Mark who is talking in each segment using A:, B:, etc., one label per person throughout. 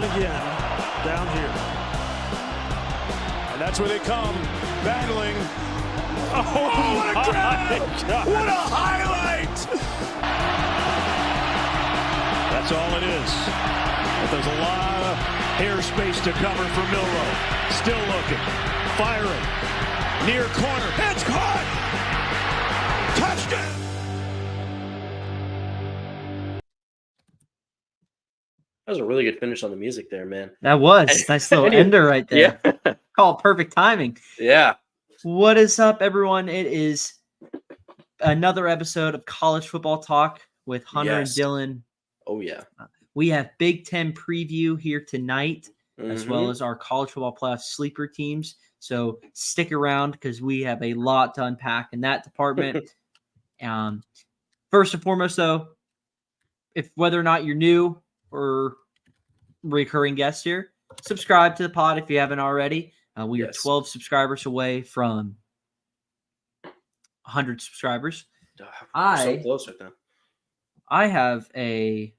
A: on again down here.
B: And that's where they come, battling.
A: Oh
B: what a grab! What a highlight!
A: That's all it is. But there's a lot of airspace to cover for Milroe. Still looking. Firing. Near corner. It's caught! Touchdown!
C: That was a really good finish on the music there, man.
D: That was nice little ender right there.
C: Yeah.
D: Call it perfect timing.
C: Yeah.
D: What is up, everyone? It is another episode of College Football Talk with Hunter and Dylan.
C: Oh, yeah.
D: We have Big Ten preview here tonight, as well as our college football playoff sleeper teams. So stick around because we have a lot to unpack in that department. First and foremost, though, if whether or not you're new or recurring guest here, subscribe to the pod if you haven't already. We are 12 subscribers away from 100 subscribers.
C: So close right now.
D: I have a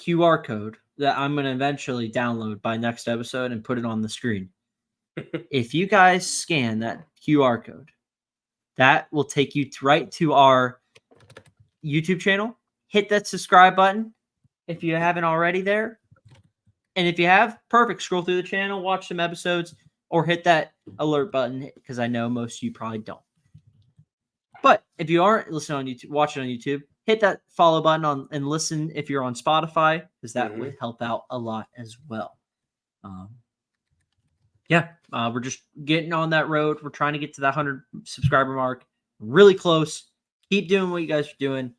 D: QR code that I'm going to eventually download by next episode and put it on the screen. If you guys scan that QR code, that will take you right to our YouTube channel. Hit that subscribe button if you haven't already there. And if you have, perfect. Scroll through the channel, watch some episodes, or hit that alert button because I know most of you probably don't. But if you aren't listening on YouTube, watching on YouTube, hit that follow button and listen if you're on Spotify because that would help out a lot as well. We're just getting on that road. We're trying to get to that 100 subscriber mark. Really close. Keep doing what you guys are doing.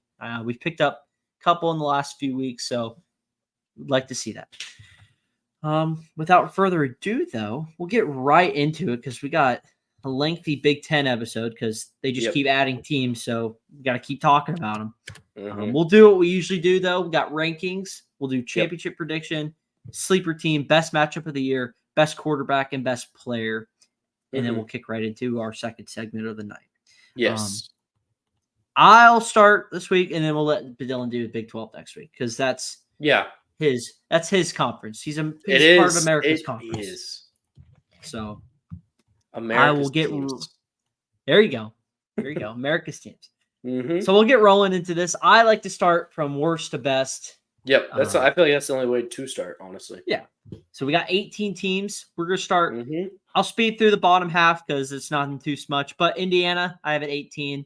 D: We've picked up a couple in the last few weeks, so we'd like to see that. Without further ado, though, we'll get right into it because we got a lengthy Big Ten episode because they just keep adding teams, so we got to keep talking about them. We'll do what we usually do, though. We got rankings. We'll do championship prediction, sleeper team, best matchup of the year, best quarterback, and best player. And then we'll kick right into our second segment of the night.
C: Yes.
D: I'll start this week, and then we'll let Dylan do the Big 12 next week because that's his conference. He's part of America's conference.
C: It is.
D: So
C: America's teams.
D: There you go. America's teams. So we'll get rolling into this. I like to start from worst to best.
C: Yep. I feel like that's the only way to start, honestly.
D: Yeah. So we got 18 teams. We're going to start. I'll speed through the bottom half because it's not too much. But Indiana, I have at 18.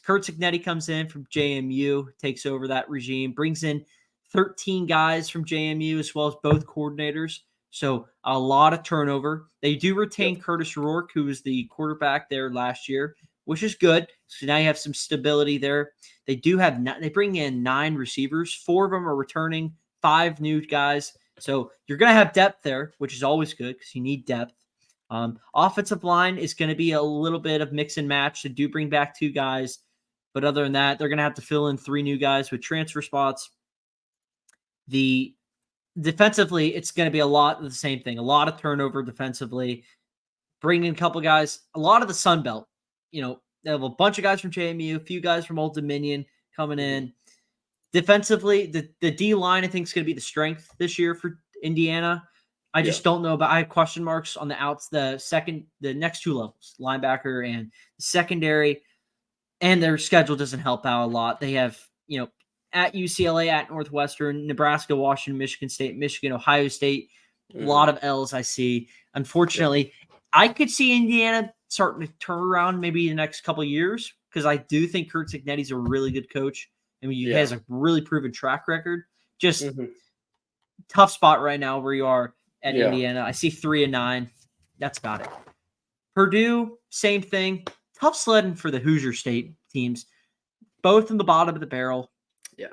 D: Kurt Cignetti comes in from JMU, takes over that regime, brings in 13 guys from JMU as well as both coordinators. So a lot of turnover. They do retain Curtis Rourke, who was the quarterback there last year, which is good. So now you have some stability there. They do have they bring in 9 receivers. 4 of them are returning, 5 new guys. So you're going to have depth there, which is always good because you need depth. Offensive line is going to be a little bit of mix and match. They do bring back 2 guys. But other than that, they're going to have to fill in 3 new guys with transfer spots. Defensively, it's going to be a lot of the same thing. A lot of turnover defensively. Bring in a couple guys. A lot of the Sun Belt. They have a bunch of guys from JMU, a few guys from Old Dominion coming in. Defensively, the D-line, I think, is going to be the strength this year for Indiana. I just don't know, but I have question marks on the next 2 levels, linebacker and secondary, and their schedule doesn't help out a lot. They have, at UCLA, at Northwestern, Nebraska, Washington, Michigan State, Michigan, Ohio State, a lot of L's I see. Unfortunately, I could see Indiana starting to turn around maybe in the next couple of years because I do think Kurt Cignetti's a really good coach. I mean, he has a really proven track record. Just tough spot right now where you are at Indiana. I see 3-9. That's about it. Purdue, same thing. Tough sledding for the Hoosier State teams. Both in the bottom of the barrel.
C: Yeah.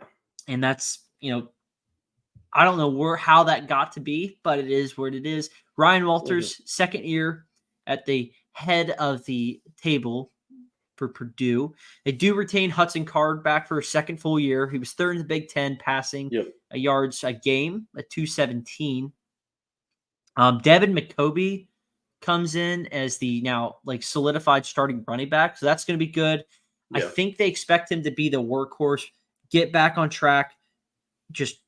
D: And that's, I don't know how that got to be, but it is what it is. Ryan Walters, second year at the head of the table for Purdue. They do retain Hudson Card back for a second full year. He was third in the Big Ten passing yards a game at 217. Devin McCoby comes in as the now solidified starting running back. So that's going to be good. I think they expect him to be the workhorse, get back on track. just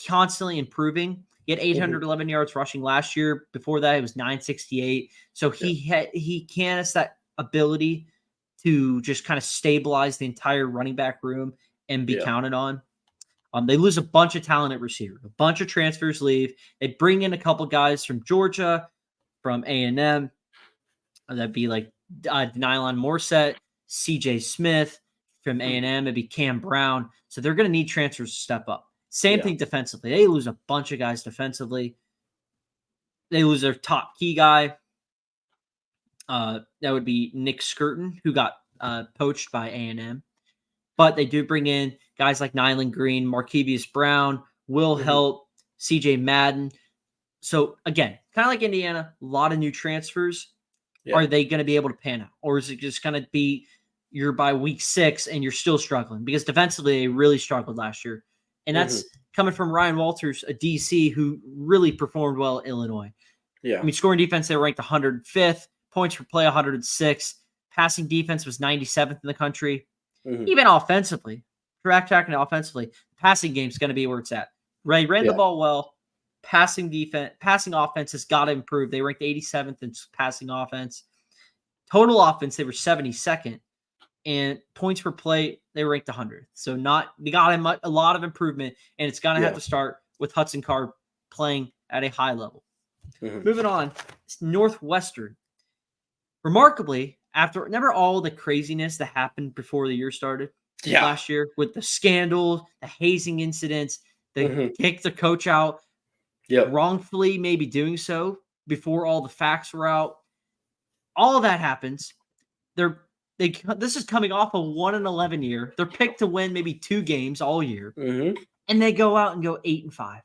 D: constantly improving. He had 811 yards rushing last year. Before that, it was 968. So he has that ability to just kind of stabilize the entire running back room and be counted on. They lose a bunch of talent at receiver. A bunch of transfers leave. They bring in a couple guys from Georgia, from A&M. That'd be like Nylon Morset, CJ Smith from A&M. It'd be Cam Brown. So they're going to need transfers to step up. Same thing defensively. They lose a bunch of guys defensively. They lose their top key guy. That would be Nick Skirton, who got poached by A&M. But they do bring in guys like Nyland Green, Markevius Brown, Will Help, CJ Madden. So, again, kind of like Indiana, a lot of new transfers. Yeah. Are they going to be able to pan out? Or is it just going to be you're by week 6 and you're still struggling? Because defensively, they really struggled last year. And that's coming from Ryan Walters, a DC who really performed well at Illinois. Yeah. I mean, scoring defense, they were ranked 105th. Points per play, 106. Passing defense was 97th in the country. Even offensively, tracking offensively, the passing game is going to be where it's at. Ray ran the ball well. Passing offense has got to improve. They ranked 87th in passing offense. Total offense, they were 72nd. And points per play, they were ranked 100th. So they got a lot of improvement, and it's going to have to start with Hudson Card playing at a high level. Moving on, Northwestern. Remarkably, remember all the craziness that happened before the year started last year with the scandals, the hazing incidents, they kicked the coach out, wrongfully maybe doing so before all the facts were out. All of that happens. This is coming off a 1-11 year. They're picked to win maybe 2 games all year, and they go out and go 8-5.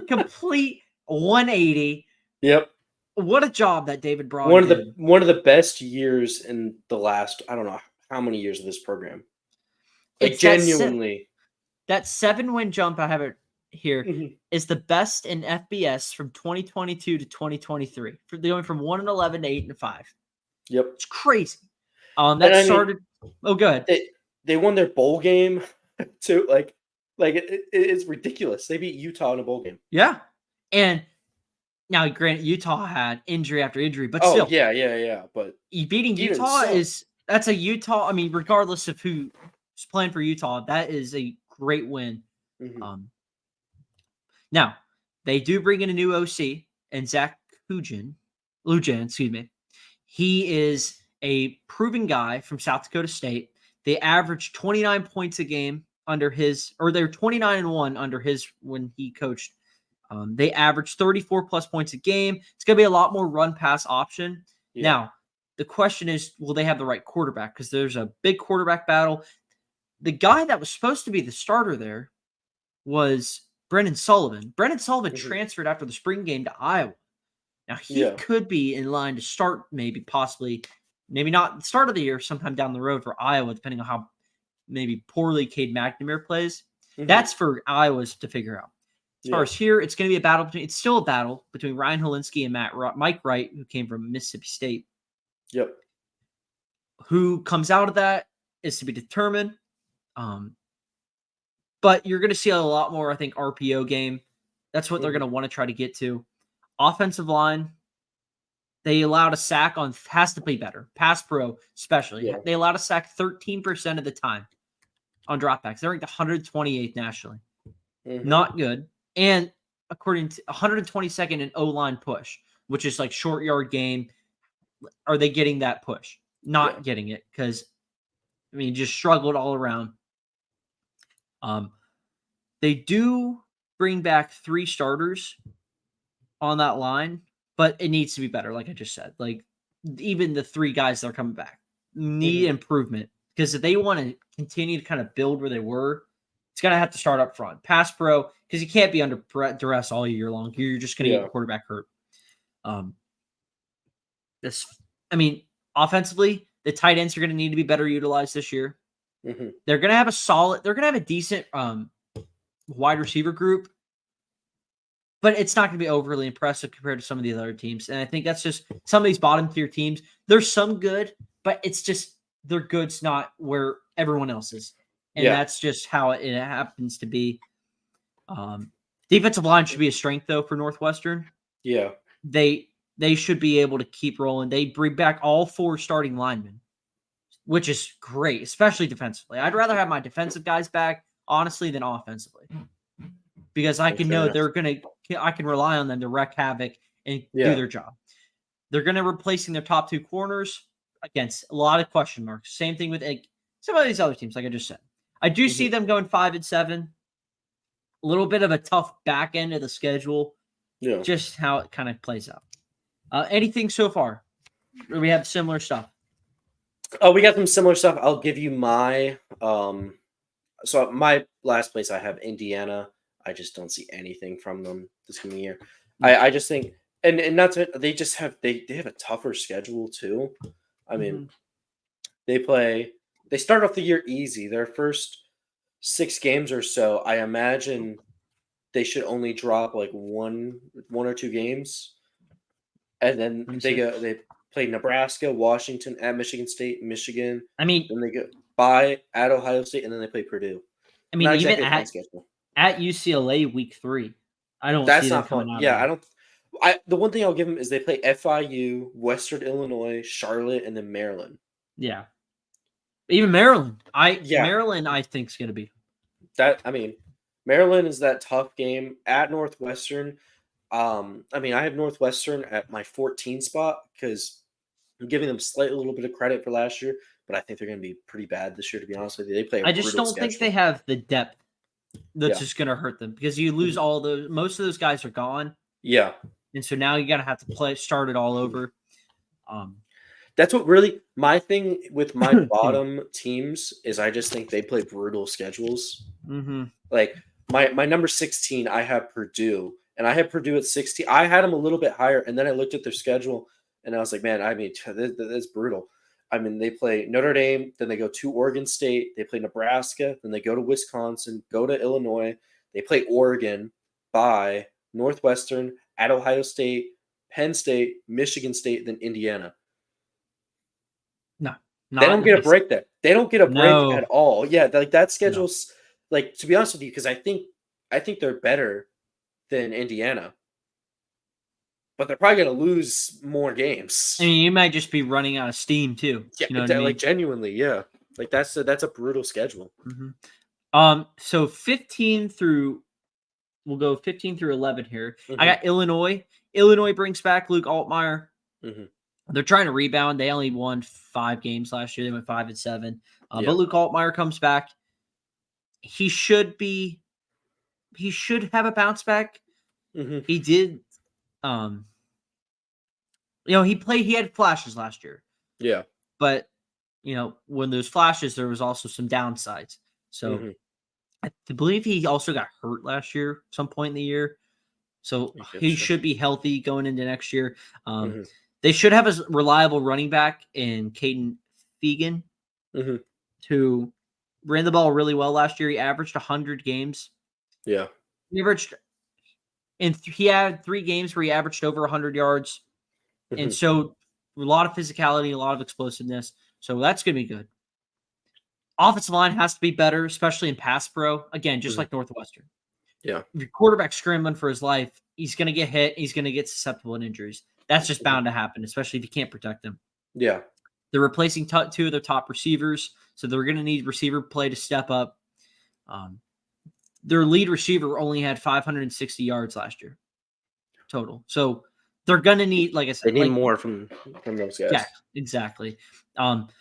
D: Complete 180. Yep. What a job that David Braun did.
C: One of the best years in the last, I don't know how many years of this program. Like, it's genuinely.
D: That 7-win jump, I have it here, is the best in FBS from 2022 to 2023. Going from 1-11 to 8-5.
C: Yep.
D: It's crazy. That started. Go ahead.
C: They won their bowl game too. Like it's ridiculous. They beat Utah in a bowl game.
D: Yeah. And now, granted, Utah had injury after injury, but still.
C: Yeah. But
D: beating Utah that's a Utah. I mean, regardless of who's playing for Utah, that is a great win. Now, they do bring in a new OC, and Zach Lujan, excuse me. He is a proven guy from South Dakota State. They averaged 29 points a game under his, or they're 29-1 under his when he coached. They averaged 34 plus points a game. It's going to be a lot more run pass option. Yeah. Now, the question is, will they have the right quarterback? Because there's a big quarterback battle. The guy that was supposed to be the starter there was Brendan Sullivan. Brendan Sullivan transferred after the spring game to Iowa. Now, he could be in line to start possibly, maybe not the start of the year, sometime down the road for Iowa, depending on how maybe poorly Cade McNamara plays. That's for Iowa's to figure out. As far as here, it's going to be a battle it's still a battle between Ryan Helinski and Mike Wright, who came from Mississippi State.
C: Yep.
D: Who comes out of that is to be determined. But you're going to see a lot more, I think, RPO game. That's what they're going to want to try to get to. Offensive line, they allowed a sack has to play better. Pass pro, especially. Yeah. They allowed a sack 13% of the time on dropbacks. They're ranked 128th nationally. Not good. And according to 122nd in O-line push, which is like short yard game. Are they getting that push? Not getting it because, I mean, just struggled all around. They do bring back 3 starters on that line, but it needs to be better, like I just said. Like, even the 3 guys that are coming back need improvement because if they want to continue to kind of build where they were, it's going to have to start up front. Pass pro, because you can't be under duress all year long. You're just going to get the quarterback hurt. Offensively, the tight ends are going to need to be better utilized this year. They're going to have a decent wide receiver group, but it's not going to be overly impressive compared to some of the other teams. And I think that's just some of these bottom tier teams. There's some good, but it's just their good's not where everyone else is. And that's just how it happens to be. Defensive line should be a strength though for Northwestern.
C: Yeah.
D: They should be able to keep rolling. They bring back all 4 starting linemen, which is great, especially defensively. I'd rather have my defensive guys back, honestly, than offensively. Because I can know I can rely on them to wreak havoc and do their job. They're going to replacing their top 2 corners against a lot of question marks. Same thing with some of these other teams, like I just said. I do see them going 5-7. A little bit of a tough back end of the schedule.
C: Yeah.
D: Just how it kind of plays out. Anything so far? Or we have similar stuff?
C: Oh, we got some similar stuff. I'll give you my so my last place I have Indiana. I just don't see anything from them this coming year. I just think and that's it. They just have they have a tougher schedule too. I mean, they start off the year easy. Their first 6 games or so, I imagine they should only drop like one or 2 games. And then they play Nebraska, Washington, at Michigan State, Michigan.
D: I mean,
C: then they go by at Ohio State, and then they play Purdue.
D: I mean,
C: not
D: even
C: exactly
D: at UCLA week 3, I don't.
C: That's
D: see
C: not
D: them
C: fun. Yeah, I don't. The one thing I'll give them is they play FIU, Western Illinois, Charlotte, and then Maryland.
D: Yeah, even Maryland. Maryland, I think is going to be
C: that. I mean, Maryland is that tough game at Northwestern. I mean, I have Northwestern at my 14 spot because I'm giving them a little bit of credit for last year, but I think they're going to be pretty bad this year. To be honest with you, they play.
D: I just don't think they have the depth that's just going to hurt them because you lose all those. Most of those guys are gone.
C: Yeah,
D: and so now you got to have to start it all over.
C: That's what really my thing with my bottom teams is. I just think they play brutal schedules.
D: Mm-hmm.
C: Like my number 16, I have Purdue. And I had Purdue at 16. I had them a little bit higher, and then I looked at their schedule, and I was like, man, I mean, that's brutal. I mean, they play Notre Dame, then they go to Oregon State, they play Nebraska, then they go to Wisconsin, go to Illinois, they play Oregon, by Northwestern, at Ohio State, Penn State, Michigan State, then Indiana.
D: No.
C: They don't get a break there. They don't get a break at all. Yeah, like that schedule's like, to be honest with you, because I think they're better than Indiana, but they're probably going to lose more games.
D: I mean, you might just be running out of steam too.
C: Yeah,
D: you know what I mean?
C: Like genuinely, yeah. Like that's a brutal schedule.
D: Mm-hmm. So 15 through, we'll go 15 through 11 here. Mm-hmm. I got Illinois. Illinois brings back Luke Altmaier.
C: Mm-hmm.
D: They're trying to rebound. They only won 5 games last year. They went 5-7. But Luke Altmaier comes back. He should have a bounce back.
C: Mm-hmm.
D: He did. He had flashes last year.
C: Yeah.
D: But, when those flashes, there was also some downsides. So I believe he also got hurt last year, some point in the year. So he should be healthy going into next year. They should have a reliable running back in Caden Fegan, who ran the ball really well last year. He averaged 100 games.
C: Yeah.
D: He had 3 games where he averaged over 100 yards and showed a lot of physicality, a lot of explosiveness. So that's going to be good. Offensive line has to be better, especially in pass pro. Again, just like Northwestern.
C: Yeah.
D: If your quarterback's scrambling for his life, he's going to get hit. He's going to get susceptible to injuries. That's just bound to happen, especially if you can't protect him.
C: Yeah.
D: They're replacing 2 of their top receivers, so they're going to need receiver play to step up. Their lead receiver only had 560 yards last year total. So they're going to need, like I said,
C: they need more from those guys.
D: Yeah, exactly. The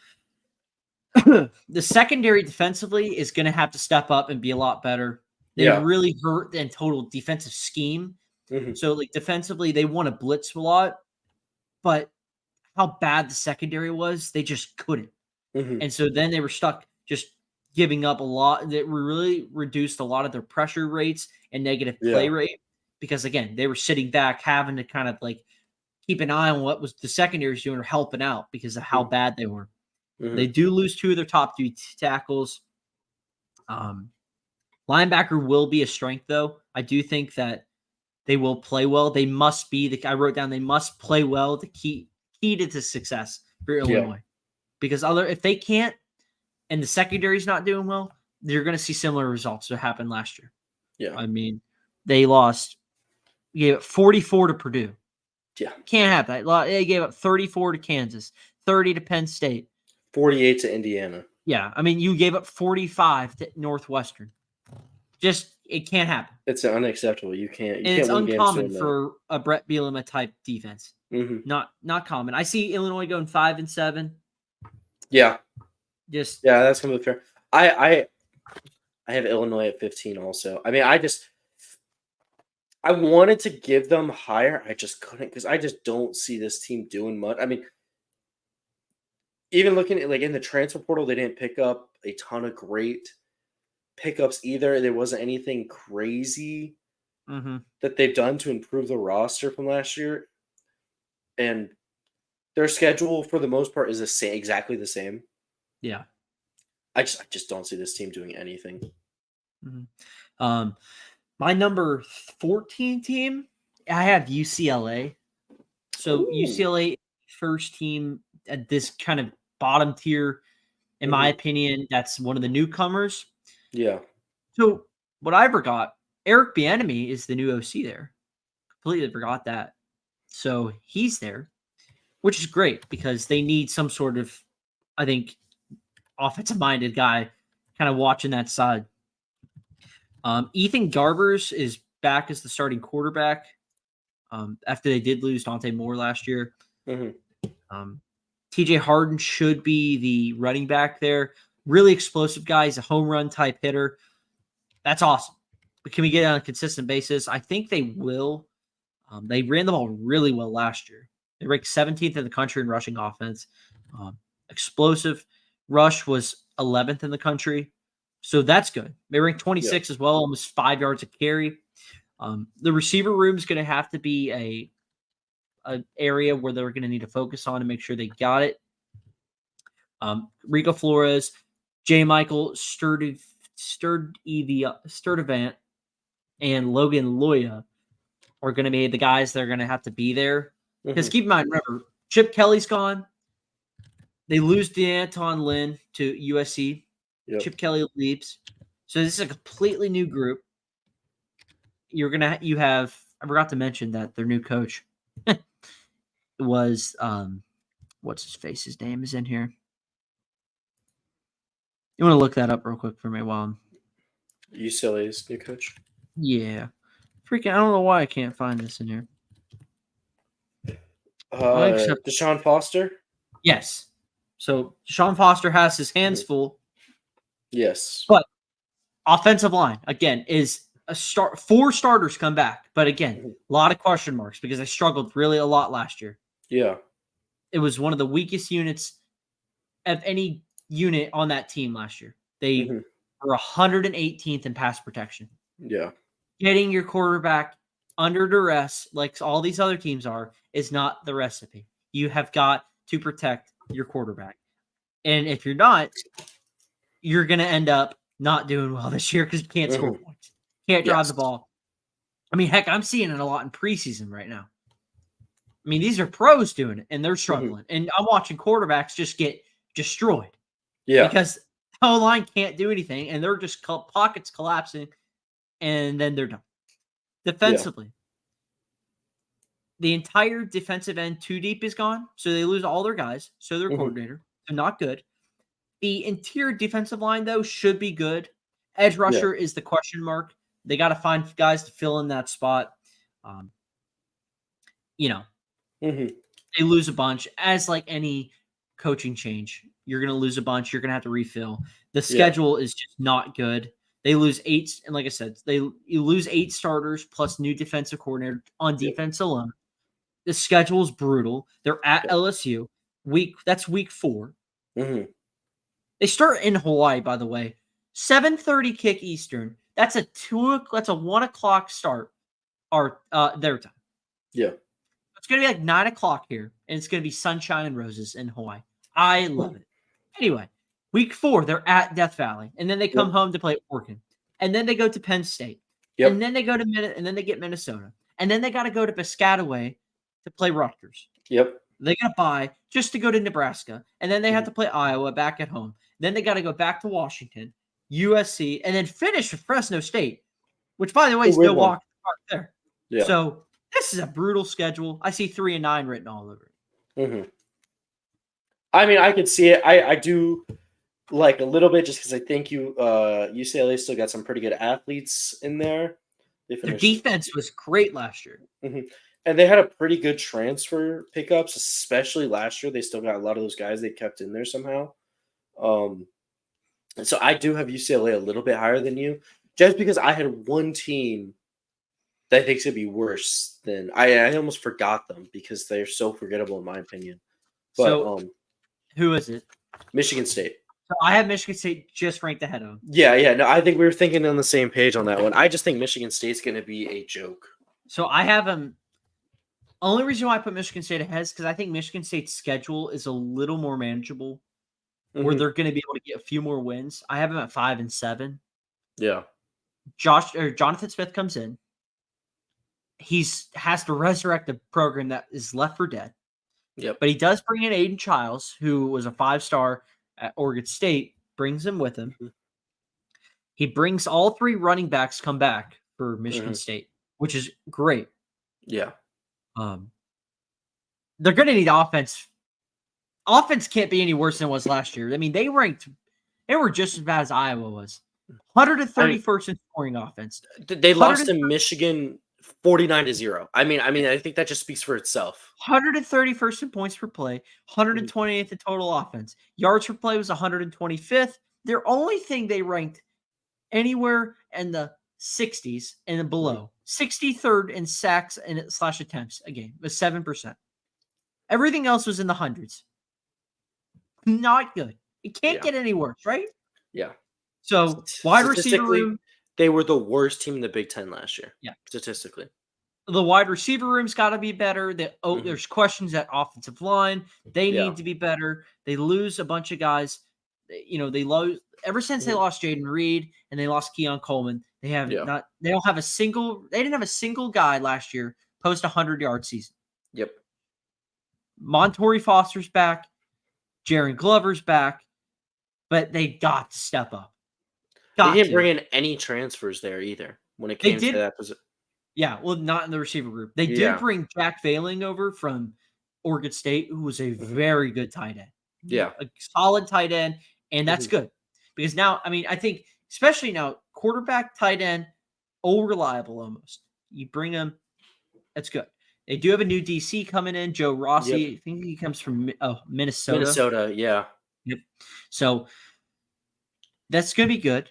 D: secondary defensively is going to have to step up and be a lot better. They really hurt in total defensive scheme. So, like, defensively, they want to blitz a lot, but how bad the secondary was, they just couldn't. And so then they were stuck just giving up a lot. That really reduced a lot of their pressure rates and negative play rate because, again, they were sitting back, having to kind of like keep an eye on what was the secondaries doing or helping out because of how bad they were. They do lose 2 of their top 3 tackles. Linebacker will be a strength, though. I do think that they will play well. They must be I wrote down they must play well. The key to the success for Illinois, because if they can't and the secondary is not doing well, you're going to see similar results that happened last year.
C: Yeah.
D: I mean, they lost. You gave up 44 to Purdue.
C: Yeah.
D: Can't have that. They gave up 34 to Kansas, 30 to Penn State.
C: 48 to Indiana.
D: Yeah, I mean, you gave up 45 to Northwestern. Just it can't happen.
C: It's unacceptable. You can't
D: And it's
C: win games
D: uncommon
C: doing that.
D: for a Brett Bielema type defense.
C: Mhm.
D: Not common. I see Illinois going 5-7.
C: Yeah.
D: Just
C: Yeah, that's completely fair. I have Illinois at 15 also. I mean, I wanted to give them higher. I just couldn't because I just don't see this team doing much. I mean, even looking at like in the transfer portal, they didn't pick up a ton of great pickups either. There wasn't anything crazy that they've done to improve the roster from last year. And their schedule for the most part is the same, exactly the same.
D: yeah.
C: I just don't see this team doing anything.
D: My number 14 team, I have UCLA. So UCLA first team at this kind of bottom tier, in my opinion, that's one of the newcomers.
C: Yeah.
D: So what I forgot, Eric Bieniemy is the new OC there. Completely forgot that. So he's there, which is great because they need some sort of, I think, offensive-minded guy kind of watching that side. Ethan Garbers is back as the starting quarterback after they did lose Dante Moore last year. TJ Harden should be the running back there. Really explosive guy. He's a home run type hitter. That's awesome. But can we get it on a consistent basis? I think they will. They ran the ball really well last year. They ranked 17th in the country in rushing offense. Explosive. Rush was 11th in the country. So that's good. They ranked 26 as well, almost 5 yards a carry. The receiver room is going to have to be an area where they're going to need to focus on and make sure they got it. Rico Flores, J. Michael Sturdivant, and Logan Loya are going to be the guys that are going to have to be there. Because keep in mind, remember, Chip Kelly's gone. They lose DeAnton Lynn to USC.
C: Yep.
D: Chip Kelly leaves. So this is a completely new group. You have, I forgot to mention that their new coach was, what's his face? His name is in here. You want to look that up real quick for me while I'm.
C: UCLA's new coach?
D: Yeah. Freaking, I don't know why I can't find this in here.
C: Deshaun Foster?
D: Yes. So Deshaun Foster has his hands full.
C: Yes.
D: But offensive line, again, is a start. 4 starters come back. But again, a lot of question marks because they struggled really a lot last year.
C: Yeah.
D: It was one of the weakest units of any unit on that team last year. They were 118th in pass protection.
C: Yeah.
D: Getting your quarterback under duress, like all these other teams are, is not the recipe. You have got to protect your quarterback. And if you're not, you're going to end up not doing well this year because you can't score points. Can't drive the ball. I mean, heck, I'm seeing it a lot in preseason right now. I mean, these are pros doing it, and they're struggling. And I'm watching quarterbacks just get destroyed.
C: Yeah.
D: Because the O-line can't do anything, and they're just pockets collapsing, and then they're done. Defensively, the entire defensive end 2 deep is gone, so they lose all their guys, so their coordinator. They're not good. The interior defensive line, though, should be good. Edge rusher is the question mark. They got to find guys to fill in that spot. They lose a bunch. As like any coaching change, you're going to lose a bunch. You're going to have to refill. The schedule is just not good. They lose 8, and like I said, you lose 8 starters plus new defensive coordinator on defense alone. The schedule is brutal. They're at LSU. That's week 4. They start in Hawaii, by the way. 7:30 kick Eastern. That's a 1 o'clock start. Their time.
C: Yeah.
D: It's gonna be like 9 o'clock here, and it's gonna be sunshine and roses in Hawaii. I love it. Anyway, week 4, they're at Death Valley, and then they come home to play Oregon, and then they go to Penn State, and then they go to and then they get Minnesota, and then they got to go to Piscataway to play Rutgers.
C: Yep.
D: They got to buy just to go to Nebraska, and then they have to play Iowa back at home. Then they got to go back to Washington, USC, and then finish with Fresno State. which, by the way, is
C: weird
D: no
C: one.
D: walk in the park there.
C: Yeah.
D: So this is a brutal schedule. I see 3-9 written all over it.
C: Mm-hmm. I mean, I could see it. I do like a little bit just because I think UCLA still got some pretty good athletes in there. They
D: Their
C: finished,
D: defense was great last year.
C: and they had a pretty good transfer pickups, especially last year. They still got a lot of those guys they kept in there somehow. And so I do have UCLA a little bit higher than you, just because I had one team that I think should be worse than I almost forgot them because they're so forgettable in my opinion. But
D: So who is it?
C: Michigan State.
D: So I have Michigan State just ranked ahead of them.
C: Yeah. No, I think we were thinking on the same page on that one. I just think Michigan State's going to be a joke.
D: So I have them. Only reason why I put Michigan State ahead is because I think Michigan State's schedule is a little more manageable, where they're going to be able to get a few more wins. I have them at 5-7.
C: Yeah.
D: Jonathan Smith comes in. He has to resurrect a program that is left for dead.
C: Yep.
D: But he does bring in Aiden Childs, who was a 5-star at Oregon State, brings him with him. He brings all 3 running backs come back for Michigan State, which is great.
C: Yeah.
D: They're going to need offense. Offense can't be any worse than it was last year. I mean, they were just as bad as Iowa was. 131st in scoring offense.
C: They lost to Michigan 49-0. I mean, I think that just speaks for itself.
D: 131st in points per play, 128th in total offense. Yards per play was 125th. Their only thing they ranked anywhere in the 60s and below. 63rd in sacks and / attempts a game was 7%. Everything else was in the hundreds. Not good. It can't get any worse, right?
C: Yeah.
D: So wide receiver room,
C: they were the worst team in the Big Ten last year.
D: Yeah,
C: statistically.
D: The wide receiver room's got to be better. There's questions at offensive line. They need to be better. They lose a bunch of guys. They lose ever since they lost Jaden Reed and they lost Keon Coleman. They have not. They don't have a single. They didn't have a single guy last year post 100-yard season.
C: Yep.
D: Montori Foster's back. Jaron Glover's back, but they got to step up.
C: They didn't bring in any transfers there either when it came to that position.
D: Yeah, well, not in the receiver group. They did bring Jack Failing over from Oregon State, who was a very good tight end.
C: Yeah.
D: A solid tight end, and that's good. Because now, I mean, I think, especially now, quarterback, tight end, all reliable almost. You bring them, that's good. They do have a new DC coming in, Joe Rossi.
C: Yep.
D: I think he comes from Minnesota.
C: Minnesota, yeah.
D: Yep. So that's going to be good.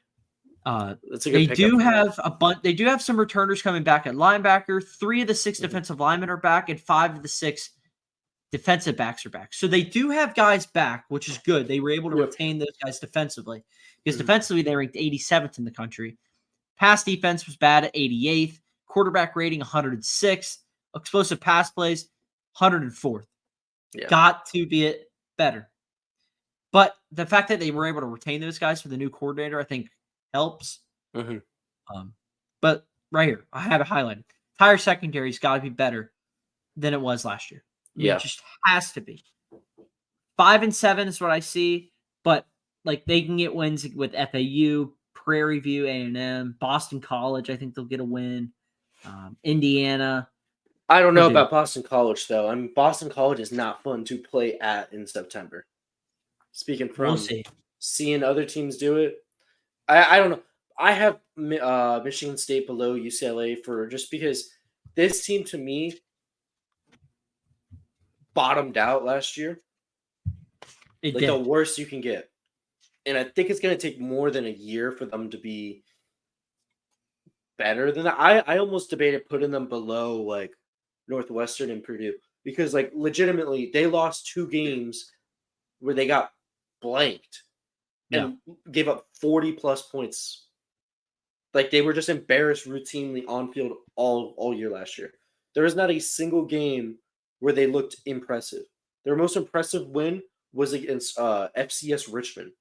C: That's a good
D: they
C: pickup.
D: do have a bunch. They do have some returners coming back at linebacker. 3 of the 6 defensive linemen are back, and 5 of the 6 defensive backs are back. So they do have guys back, which is good. They were able to retain those guys defensively because defensively they ranked 87th in the country. Pass defense was bad at 88th. Quarterback rating 106th. Explosive pass plays 104th.
C: Yeah.
D: Got to be it better. But the fact that they were able to retain those guys for the new coordinator, I think, helps. But right here, I have it highlighted. Entire secondary's got to be better than it was last year. It just has to be. 5-7 is what I see, but like they can get wins with FAU, Prairie View, A&M, Boston College. I think they'll get a win. Indiana.
C: I don't know about Boston College though. I mean, Boston College is not fun to play at in September. Speaking from seeing other teams do it, I don't know. I have Michigan State below UCLA for just because this team to me bottomed out last year. The worst you can get. And I think it's going to take more than a year for them to be better than that. I almost debated putting them below like Northwestern and Purdue because like legitimately they lost 2 games where they got blanked and gave up 40 plus points. Like they were just embarrassed routinely on field all year last year. There was not a single game where they looked impressive. Their most impressive win was against FCS Richmond,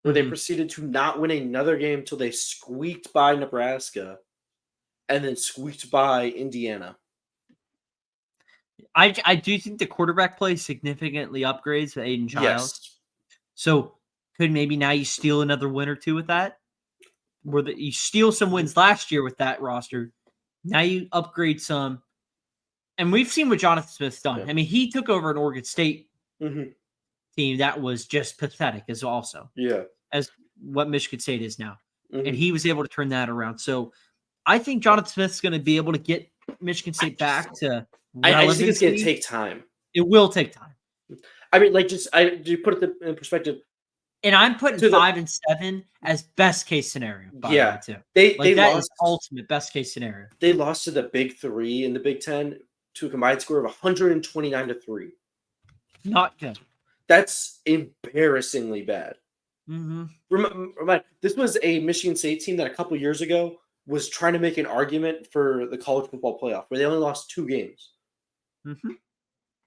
C: where they proceeded to not win another game until they squeaked by Nebraska and then squeaked by Indiana.
D: I do think the quarterback play significantly upgrades with Aiden Childs.
C: Yes.
D: So could maybe now you steal another win or 2 with that? where you steal some wins last year with that roster. Now you upgrade some. And we've seen what Jonathan Smith's done.
C: Yeah.
D: I mean, he took over an Oregon State
C: Mhm.
D: team that was just pathetic as what Michigan State is now. And
C: Mhm.
D: he was able to turn that around. So I think Jonathan Smith's going to be able to get Michigan State back to
C: I just think it's going to
D: relevancy.
C: take time.
D: It will take time.
C: I mean, like, do you put it in perspective?
D: And I'm putting 5 and 7 as best case scenario, by the way, too.
C: They
D: that
C: lost.
D: is ultimate best case scenario.
C: They lost to the Big Three in the Big Ten to a combined score of 129-3.
D: Not good.
C: That's embarrassingly bad.
D: Mm-hmm.
C: Remember, this was a Michigan State team that a couple years ago was trying to make an argument for the college football playoff, where they only lost 2 games.
D: Mm-hmm.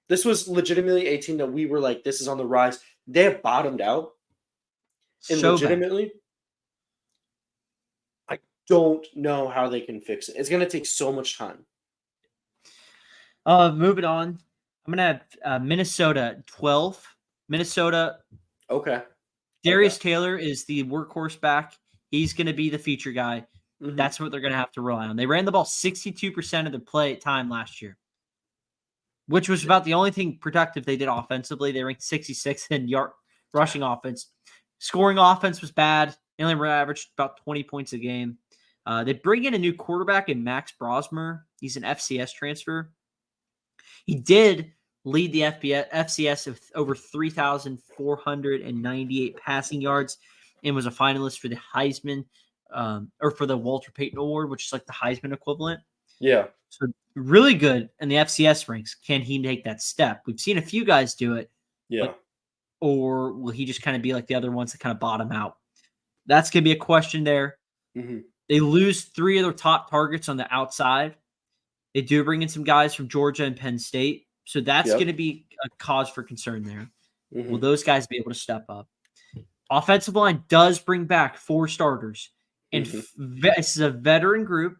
C: This was legitimately a team that we were like, this is on the rise. They have bottomed out. And
D: So
C: legitimately, I don't know how they can fix it. It's going to take so much time.
D: Moving on. I'm going to have Minnesota 12. Minnesota.
C: Okay.
D: Darius Taylor is the workhorse back. He's going to be the feature guy.
C: Mhm.
D: That's what they're going to have to rely on. They ran the ball 62% of the play time last year, which was about the only thing productive they did offensively. They ranked 66th in yard rushing offense. Scoring offense was bad. They only averaged about 20 points a game. They bring in a new quarterback in Max Brosmer. He's an FCS transfer. He did lead the FCS with over 3,498 passing yards and was a finalist for the Heisman or for the Walter Payton Award, which is like the Heisman equivalent.
C: Yeah.
D: So really good in the FCS ranks. Can he take that step? We've seen a few guys do it.
C: Yeah.
D: Or will he just kind of be like the other ones that kind of bottom out? That's going to be a question there.
C: Mm-hmm.
D: They lose 3 of their top targets on the outside. They do bring in some guys from Georgia and Penn State. So that's going to be a cause for concern there.
C: Mm-hmm.
D: Will those guys be able to step up? Offensive line does bring back 4 starters. And this is a veteran group.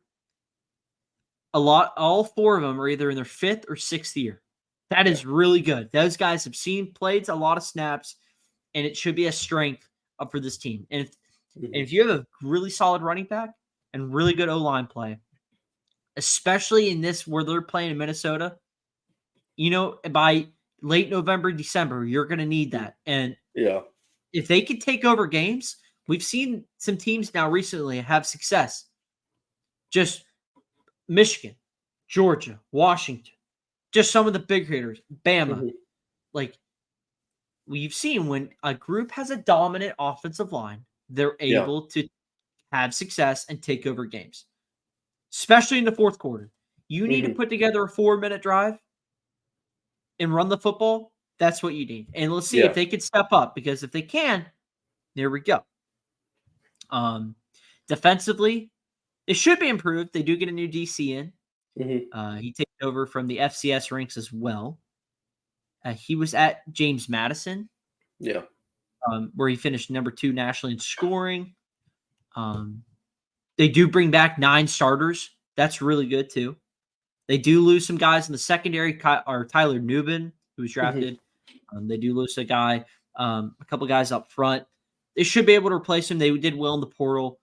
D: All 4 of them are either in their 5th or 6th year. That is really good. Those guys have played a lot of snaps, and it should be a strength up for this team. And if you have a really solid running back and really good O-line play, especially in this where they're playing in Minnesota, by late November, December, you're going to need that. And if they can take over games, we've seen some teams now recently have success. Just Michigan, Georgia, Washington. Just some of the big hitters, Bama. Like, we've seen when a group has a dominant offensive line, they're able to have success and take over games, especially in the fourth quarter. You need to put together a 4-minute drive and run the football. That's what you need. And let's see if they can step up, because if they can, there we go. Defensively, it should be improved. They do get a new DC in. He takes over from the FCS ranks as well. He was at James Madison, where he finished number 2 nationally in scoring. They do bring back 9 starters. That's really good too. They do lose some guys in the secondary, or Tyler Newbin, who was drafted. They do lose a guy, a couple guys up front. They should be able to replace him. They did well in the portal.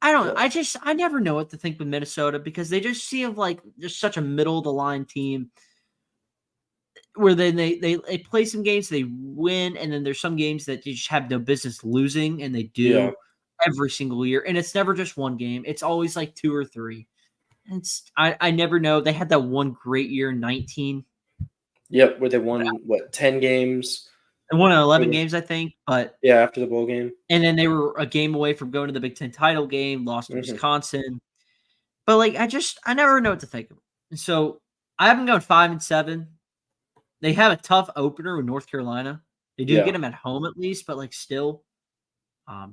D: I don't know. I never know what to think with Minnesota, because they just seem like just such a middle of the line team where they play some games, they win, and then there's some games that you just have no business losing, and they do every single year. And it's never just one game. It's always like 2 or 3. And I never know. They had that one great year in 19.
C: Yep, where they won 10 games.
D: They won 11 games, I think. But
C: after the bowl game.
D: And then they were a game away from going to the Big Ten title game, lost to Wisconsin. But like I never know what to think of. And so I haven't gone 5 and 7. They have a tough opener with North Carolina. They do get them at home at least, but like still, I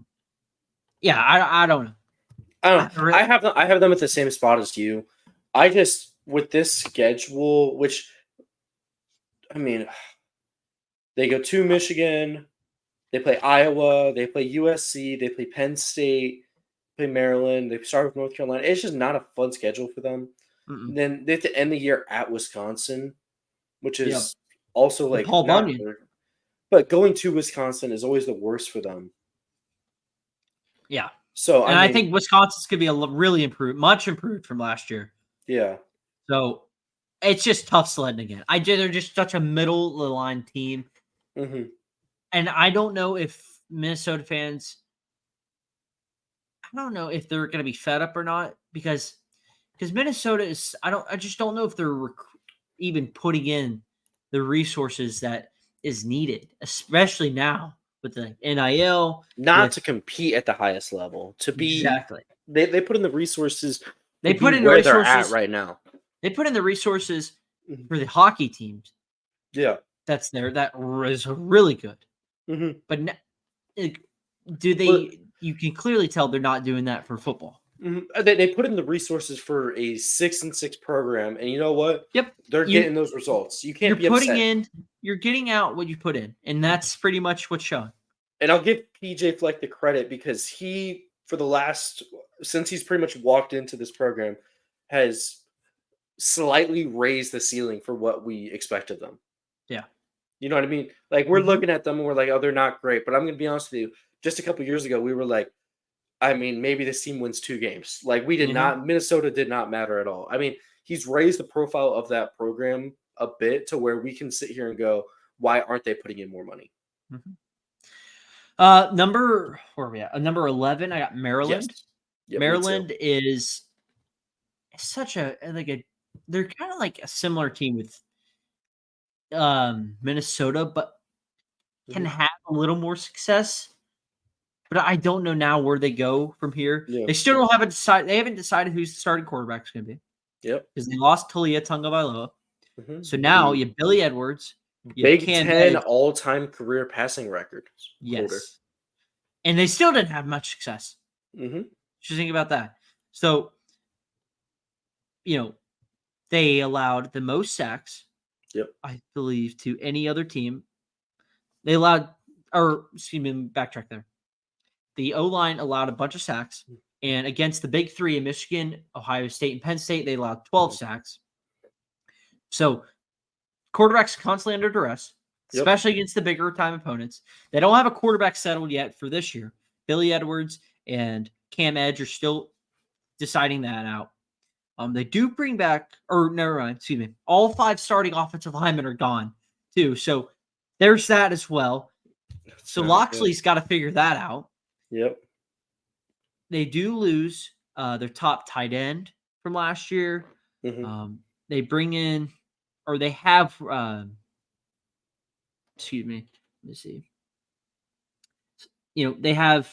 D: don't know.
C: I have them at the same spot as you. I just, with this schedule, which, I mean, they go to Michigan, they play Iowa, they play USC, they play Penn State, play Maryland, they start with North Carolina. It's just not a fun schedule for them. Then they have to end the year at Wisconsin, which is also like
D: Paul Bunyan.
C: But going to Wisconsin is always the worst for them.
D: Yeah.
C: So
D: And I think Wisconsin's going to be really much improved from last year.
C: yeah.
D: So it's just tough sledding again. They're just such a middle of the line team.
C: Hmm.
D: And I don't know if Minnesota fans, I don't know if they're going to be fed up or not because Minnesota is, I just don't know if they're even putting in the resources that is needed, especially now with the NIL.
C: Not to compete at the highest level, to be
D: Exactly.
C: They put in the resources
D: They
C: to
D: put
C: be
D: in the
C: where they're at
D: resources
C: right now.
D: They put in the resources
C: Mhm.
D: for the hockey teams
C: Yeah.
D: that's there that is really good.
C: Hmm.
D: But do they?
C: Well,
D: You can clearly tell they're not doing that for football.
C: They put in the resources for a 6-6 program, and you know what?
D: Yep,
C: They're getting those results. You can't be upset.
D: You're getting out what you put in, and that's pretty much what's shown.
C: And I'll give PJ Fleck the credit because he, for the last, since he's pretty much walked into this program, has slightly raised the ceiling for what we expect of them.
D: Yeah.
C: You know what I mean? Like, we're
D: Mhm.
C: looking at them and we're like, oh, they're not great. But I'm going to be honest with you. Just a couple years ago, we were like, I mean, maybe this team wins 2 games. Like, we did not, Minnesota did not matter at all. I mean, he's raised the profile of that program a bit to where we can sit here and go, why aren't they putting in more money?
D: Mhm. Where are we at? Number 11, I got Maryland.
C: Yes. Yep,
D: Maryland is such they're kind of like a similar team with Minnesota, but can have a little more success. But I don't know now where they go from here.
C: Yeah.
D: They still don't have they haven't decided who's the starting quarterback is going to be.
C: Yep.
D: Because they lost Talia Tagovailoa.
C: Mhm.
D: So now you have Billy Edwards. You have
C: Big
D: Cam
C: 10
D: Edge.
C: all-time career passing record holder.
D: Yes. And they still didn't have much success.
C: Mhm.
D: Just think about that. So, they allowed the most sacks,
C: Yep.
D: I believe, to any other team. They allowed, or excuse me, backtrack there. The O-line allowed a bunch of sacks. And against the big three in Michigan, Ohio State, and Penn State, they allowed 12 sacks. So quarterbacks constantly under duress, especially against the bigger time opponents. They don't have a quarterback settled yet for this year. Billy Edwards and Cam Edge are still deciding that out. They do bring back, or never mind, excuse me. All 5 starting offensive linemen are gone too. So there's that as well. So Loxley's got to figure that out.
C: Yep.
D: They do lose their top tight end from last year.
C: Mhm.
D: They bring in, or they have, excuse me, let me see. They have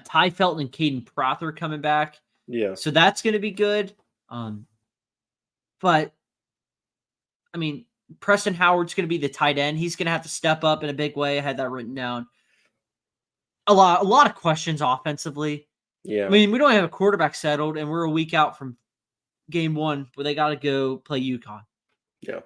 D: Ty Felton and Caden Prother coming back.
C: Yeah.
D: So that's going to be good. But, I mean, Preston Howard's going to be the tight end. He's going to have to step up in a big way. I had that written down. A lot of questions offensively.
C: Yeah.
D: I mean, we don't have a quarterback settled, and we're a week out from game 1 where they got to go play UConn.
C: Yeah.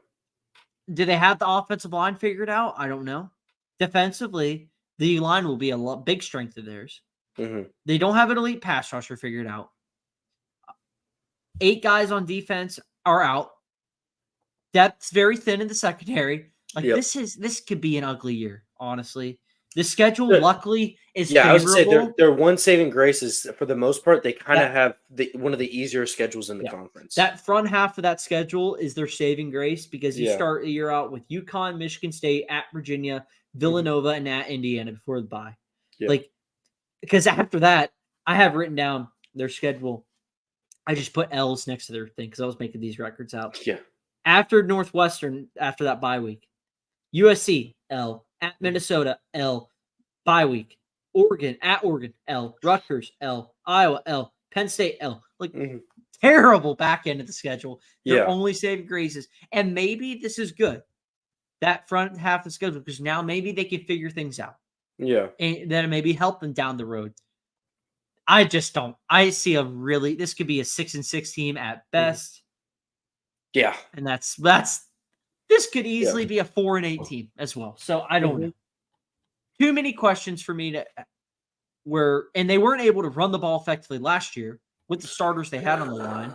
D: Do they have the offensive line figured out? I don't know. Defensively, the line will be a big strength of theirs.
C: Mhm.
D: They don't have an elite pass rusher figured out. 8 guys on defense are out. Depth's very thin in the secondary. This could be an ugly year, honestly. The schedule, luckily, is favorable.
C: I was going to say their one saving grace is, for the most part, they kind of have one of the easier schedules in the conference.
D: That front half of that schedule is their saving grace because you start a year out with UConn, Michigan State, at Virginia, Villanova, and at Indiana before the bye.
C: Yeah.
D: Because after that, I have written down their schedule. I just put L's next to their thing because I was making these records out.
C: Yeah.
D: After Northwestern, after that bye week, USC, L. At Minnesota, L. Bye week. Oregon, at Oregon, L. Rutgers, L. Iowa, L. Penn State, L. Terrible back end of the schedule. They're only saving graces. And maybe this is good, that front half of the schedule, because now maybe they can figure things out.
C: Yeah.
D: And then maybe help them down the road. I just don't. I see this could be a 6-6 team at best.
C: Yeah.
D: And this could easily be a 4-8 team as well. So I don't know. Too many questions for me and they weren't able to run the ball effectively last year with the starters they had on the line.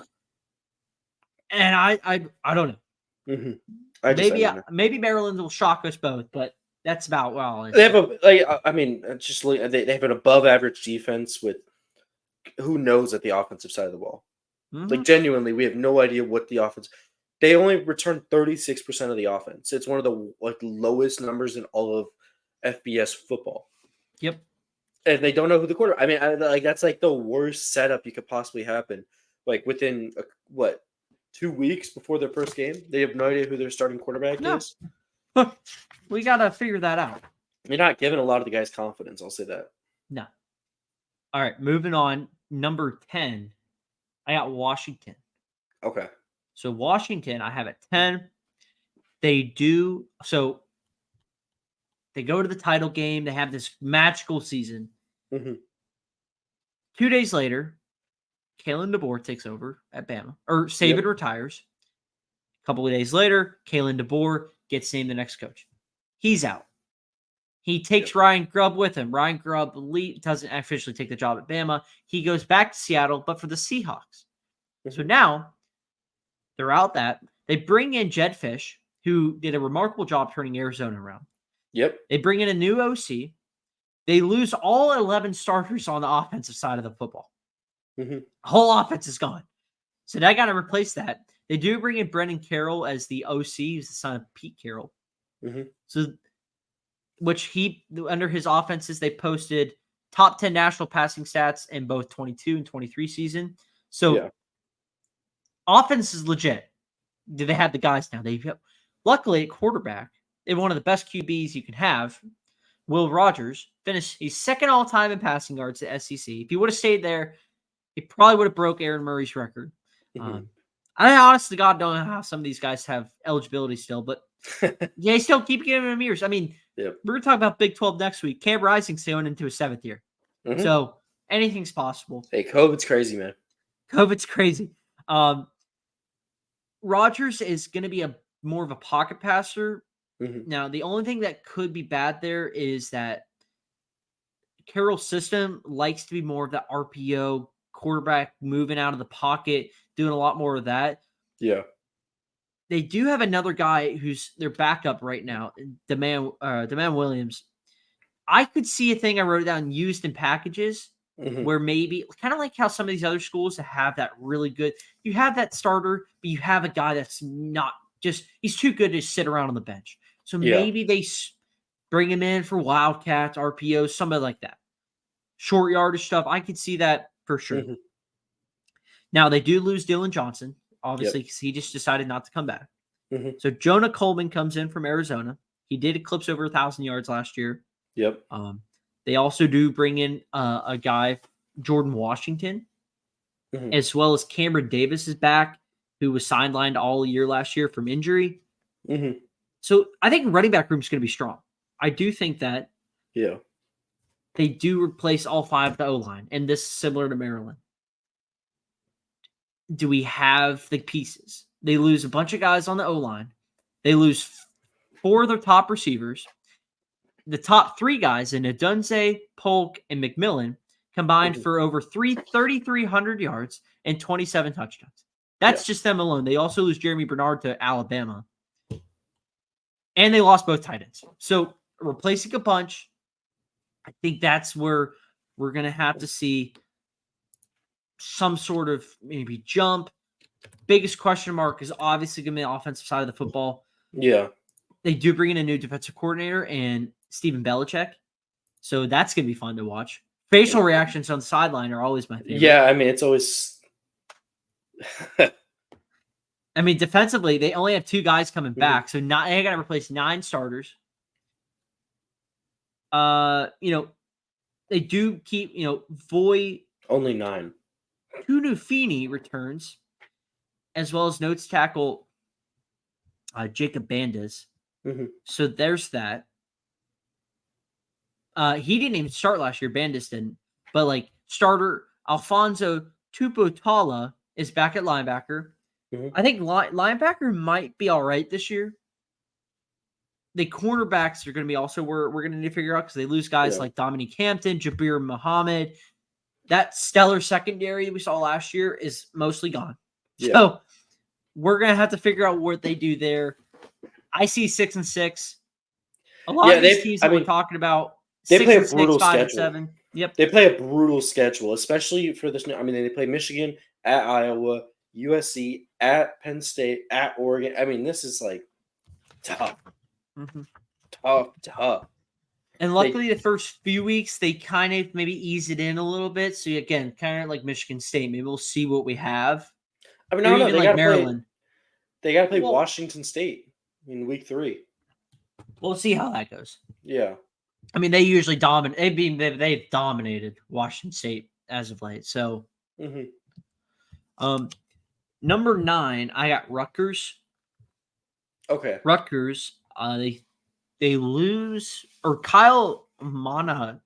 D: And I don't know.
C: Mm-hmm.
D: Maybe Maryland will shock us both, but That's about well.
C: They have they have an above average defense with who knows at the offensive side of the ball. Like genuinely, we have no idea what the offense. They only return 36% of the offense. It's one of the lowest numbers in all of FBS football.
D: Yep.
C: And they don't know who the quarterback. That's like the worst setup you could possibly happen. Like within 2 weeks before their first game, they have no idea who their starting quarterback is.
D: We gotta figure that out.
C: You're not giving a lot of the guys confidence. I'll say that.
D: No. All right, moving on. Number 10, I got Washington.
C: Okay.
D: So Washington, I have at 10. They go to the title game. They have this magical season. 2 days later, Kalen DeBoer takes over at Bama. Or Saban retires. A couple of days later, Kalen DeBoer gets named the next coach. He's out. He takes Ryan Grubb with him. Ryan Grubb doesn't officially take the job at Bama. He goes back to Seattle, but for the Seahawks. So now, throughout that, they bring in Jed Fish, who did a remarkable job turning Arizona around.
C: Yep.
D: They bring in a new OC. They lose all 11 starters on the offensive side of the football. The whole offense is gone. So they got to replace that. They do bring in Brendan Carroll as the OC. He's the son of Pete Carroll. So, which under his offenses, they posted top 10 national passing stats in both 22 and 23 season. So offense is legit. Do they have the guys now? Luckily at quarterback, they have one of the best QBs you can have. Will Rogers finished. He's second all time in passing yards at SEC. If he would have stayed there, he probably would have broke Aaron Murray's record. I honestly, God, don't know how some of these guys have eligibility still, but they still keep giving him years. I mean, we're going to talk about Big 12 next week. Cam Rising's going into his 7th year. So anything's possible.
C: Hey, COVID's crazy, man.
D: COVID's crazy. Rodgers is going to be more of a pocket passer. Now, the only thing that could be bad there is that Carroll's system likes to be more of that RPO quarterback moving out of the pocket, doing a lot more of that.
C: Yeah.
D: They do have another guy who's their backup right now, DeMan Williams. I could see a thing I wrote down used in packages where maybe kind of like how some of these other schools have that really good. You have that starter, but you have a guy that's not just he's too good to sit around on the bench. So maybe they bring him in for Wildcats, RPOs, somebody like that. Short yardage stuff. I could see that for sure. Now, they do lose Dylan Johnson, obviously, because he just decided not to come back. So Jonah Coleman comes in from Arizona. He did eclipse over 1,000 yards last year. They also do bring in a guy, Jordan Washington, as well as Cameron Davis is back, who was sidelined all year last year from injury. So I think running back room is going to be strong. I do think that they do replace all 5 of the O-line, and this is similar to Maryland. Do we have the pieces? They lose a bunch of guys on the O-line. They lose 4 of their top receivers. The top 3 guys in Adunze, Polk, and McMillan combined for over 3,300 yards and 27 touchdowns. That's just them alone. They also lose Jeremy Bernard to Alabama. And they lost both tight ends. So replacing a bunch, I think that's where we're going to have to see some sort of maybe jump. Biggest question mark is obviously going to be the offensive side of the football. They do bring in a new defensive coordinator and Stephen Belichick. So that's going to be fun to watch. Facial reactions on the sideline are always my favorite.
C: Yeah, I mean, it's always...
D: I mean, defensively, they only have 2 guys coming back. So they got to replace 9 starters. They do keep, Voy...
C: Only 9.
D: Tunufini returns, as well as notes tackle Jacob Bandes. So there's that. He didn't even start last year. Bandes didn't. But, starter Alfonso Tupotala is back at linebacker. I think linebacker might be all right this year. The cornerbacks are going to be also where we're going to need to figure out because they lose guys like Dominique Hampton, Jabir Muhammad. That stellar secondary we saw last year is mostly gone. So we're going to have to figure out what they do there. I see 6-6. A lot of these teams that we're talking about,
C: they
D: 6
C: play a
D: and 6,
C: brutal
D: 5 and
C: schedule.
D: 7. Yep.
C: They play a brutal schedule, especially for this. I mean, they play Michigan, at Iowa, USC, at Penn State, at Oregon. I mean, this is like tough, tough.
D: And luckily, the first few weeks, they kind of maybe ease it in a little bit. So, again, kind of like Michigan State. Maybe we'll see what we have.
C: I mean,
D: Or
C: no,
D: even
C: they
D: like
C: got to
D: Maryland.
C: They got to play
D: Well,
C: Washington State in week 3.
D: We'll see how that goes.
C: Yeah.
D: I mean, they usually dominate. They've dominated Washington State as of late. So, number 9, I got Rutgers.
C: Okay.
D: Rutgers, they lose, or Kyle Monanagai.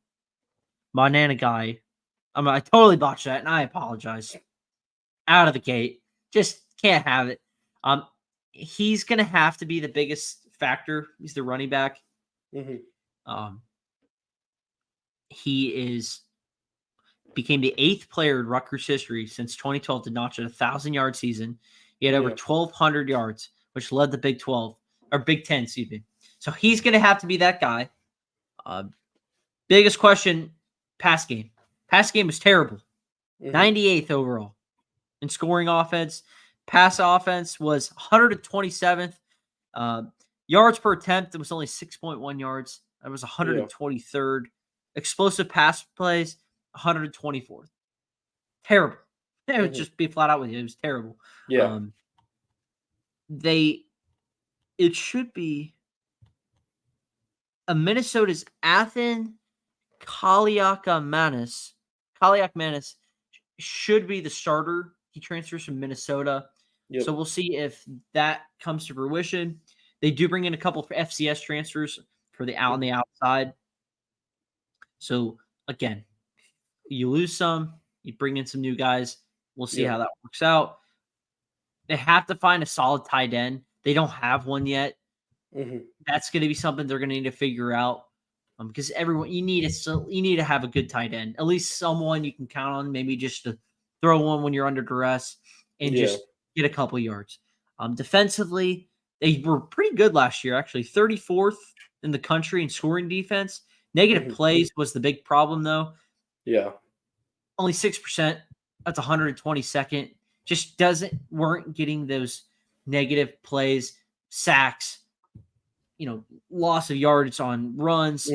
D: I totally botched that, and I apologize. Out of the gate, just can't have it. He's gonna have to be the biggest factor. He's the running back. He became the 8th player in Rutgers history since 2012 to notch a 1,000-yard season. He had over 1,200 yards, which led the Big 12 or Big 10, excuse me. So he's going to have to be that guy. Biggest question: pass game. Pass game was terrible. 98th overall in scoring offense. Pass offense was 127th. Yards per attempt, it was only 6.1 yards. That was 123rd. Explosive pass plays, 124th. Terrible. It would just be flat out with you. It was terrible.
C: Yeah.
D: It should be Minnesota's Athan Kaliakmanis should be the starter. He transfers from Minnesota. So we'll see if that comes to fruition. They do bring in a couple of FCS transfers for on the outside. So again, you lose some, you bring in some new guys. We'll see how that works out. They have to find a solid tight end. They don't have one yet. That's going to be something they're going to need to figure out, because you need to have a good tight end, at least someone you can count on. Maybe just to throw one when you're under duress and just get a couple yards. Defensively, they were pretty good last year. Actually, 34th in the country in scoring defense. Negative plays was the big problem, though.
C: Yeah.
D: Only 6%. That's 122nd. Just weren't getting those negative plays, sacks, loss of yards on runs,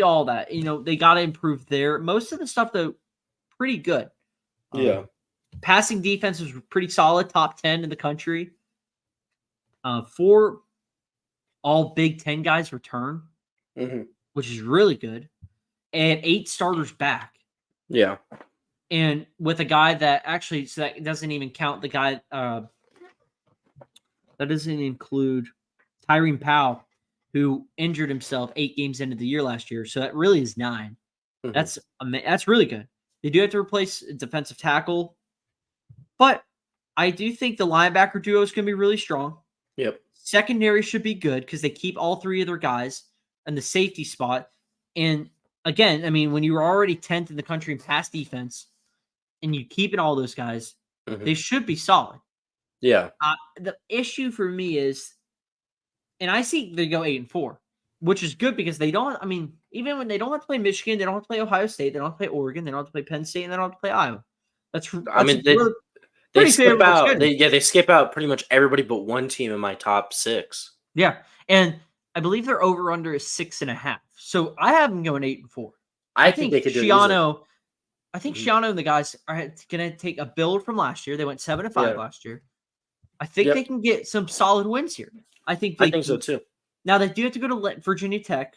D: all that. They got to improve there. Most of the stuff, though, pretty good. Passing defense was pretty solid, top 10 in the country. 4 all Big 10 guys return, which is really good. And 8 starters back.
C: Yeah.
D: And with a guy that actually, so that doesn't even count the guy, that doesn't include Tyrene Powell, who injured himself 8 games into the year last year. So that really is 9. That's really good. They do have to replace a defensive tackle, but I do think the linebacker duo is going to be really strong.
C: Yep.
D: Secondary should be good because they keep all 3 of their guys in the safety spot. And again, I mean, when you were already 10th in the country in pass defense and you keep in all those guys, they should be solid.
C: Yeah.
D: The issue for me is, and I see they go 8-4, which is good because they don't, I mean, even when they don't have to play Michigan, they don't have to play Ohio State, they don't have to play Oregon, they don't have to play Penn State, and they don't have to play Iowa.
C: They skip out. They skip out pretty much everybody but one team in my top 6.
D: Yeah. And I believe their over-under is 6.5. So I have them going 8-4.
C: I think they could do
D: Shiano. I think Shiano and the guys are going to take a build from last year. They went 7-5 last year. I think they can get some solid wins here. I think
C: so too.
D: Now they do have to go to Virginia Tech,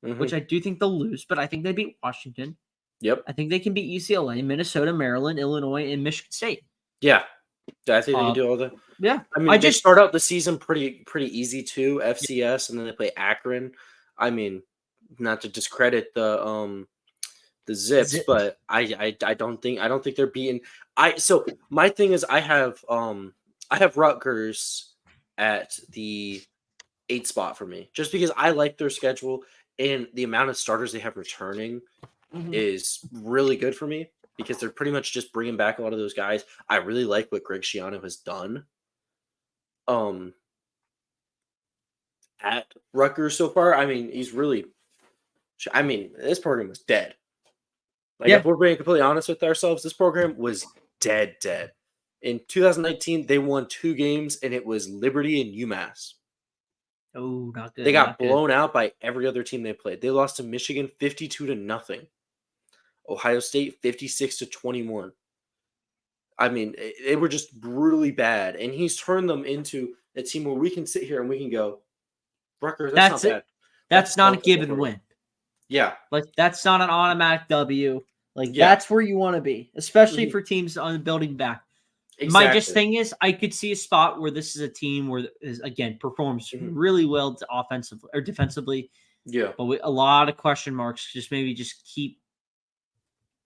D: which I do think they'll lose, but I think they beat Washington.
C: Yep.
D: I think they can beat UCLA, Minnesota, Maryland, Illinois, and Michigan State.
C: Yeah. I think they can do all that.
D: Yeah.
C: I mean, they start out the season pretty easy too, FCS, and then they play Akron. I mean, not to discredit the Zips, but I don't think they're beating. So my thing is I have Rutgers at the 8 spot for me, just because I like their schedule and the amount of starters they have returning is really good for me, because they're pretty much just bringing back a lot of those guys. I really like what Greg Schiano has done. at Rutgers so far, I mean, he's really. I mean, this program was dead. Like,
D: Yeah.
C: if we're being completely honest with ourselves, this program was dead. In 2019, they won 2 games, and it was Liberty and UMass.
D: Oh, not good.
C: They got
D: not good.
C: blown out by every other team they played. They lost to Michigan 52-0. Ohio State 56-21. I mean, they were just brutally bad, and he's turned them into a team where we can sit here and we can go, Rutgers, that's not bad.
D: That's not a
C: comfortable
D: given
C: for
D: win.
C: Yeah.
D: Like, that's not an automatic W. Like,
C: Yeah.
D: that's where you want to be, especially
C: Mhm.
D: for teams on building back.
C: Exactly.
D: My just thing is, I could see a spot where this is a team where again performs really well offensively or defensively,
C: Yeah.
D: but with a lot of question marks. Just maybe just keep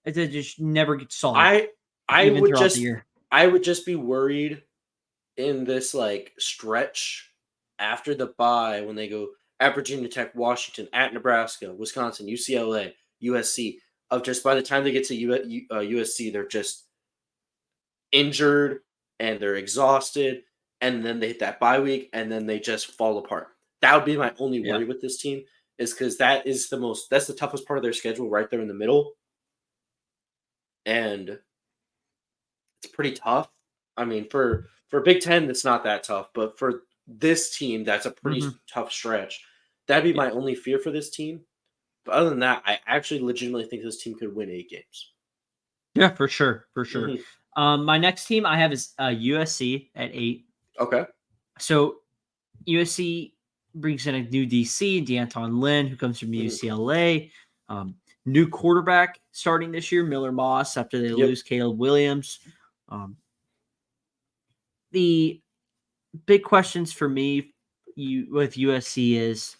D: it just never get solved.
C: I would
D: throughout the year.
C: I would just be worried in this like stretch after the bye when they go at Virginia Tech, Washington, at Nebraska, Wisconsin, UCLA, USC. Of just by the time they get to USC, they're just injured and they're exhausted, and then they hit that bye week, and then they just fall apart. That would be my only worry with this team, is because that's the toughest part of their schedule right there in the middle, and it's pretty tough. I mean, for Big Ten, it's not that tough, but for this team, that's a pretty tough stretch. That'd be my only fear for this team. But other than that, I actually legitimately think this team could win 8 games.
D: Yeah, for sure. My next team I have is USC at 8.
C: Okay.
D: So USC brings in a new DC, D'Anton Lynn, who comes from UCLA. New quarterback starting this year, Miller Moss, after they lose Caleb Williams. The big questions for me with USC is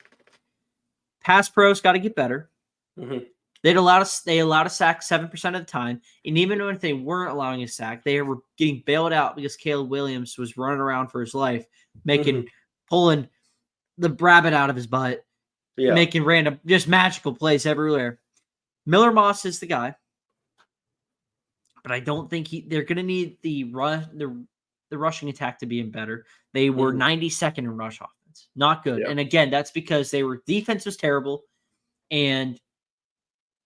D: pass pros got to get better. They allowed a sack 7% of the time, and even if they weren't allowing a sack, they were getting bailed out because Caleb Williams was running around for his life, pulling the rabbit out of his butt, making random, just magical plays everywhere. Miller Moss is the guy, but I don't think they're going to need the rushing attack to be better. They were 92nd in rush offense, not good. And again, that's because defense was terrible, and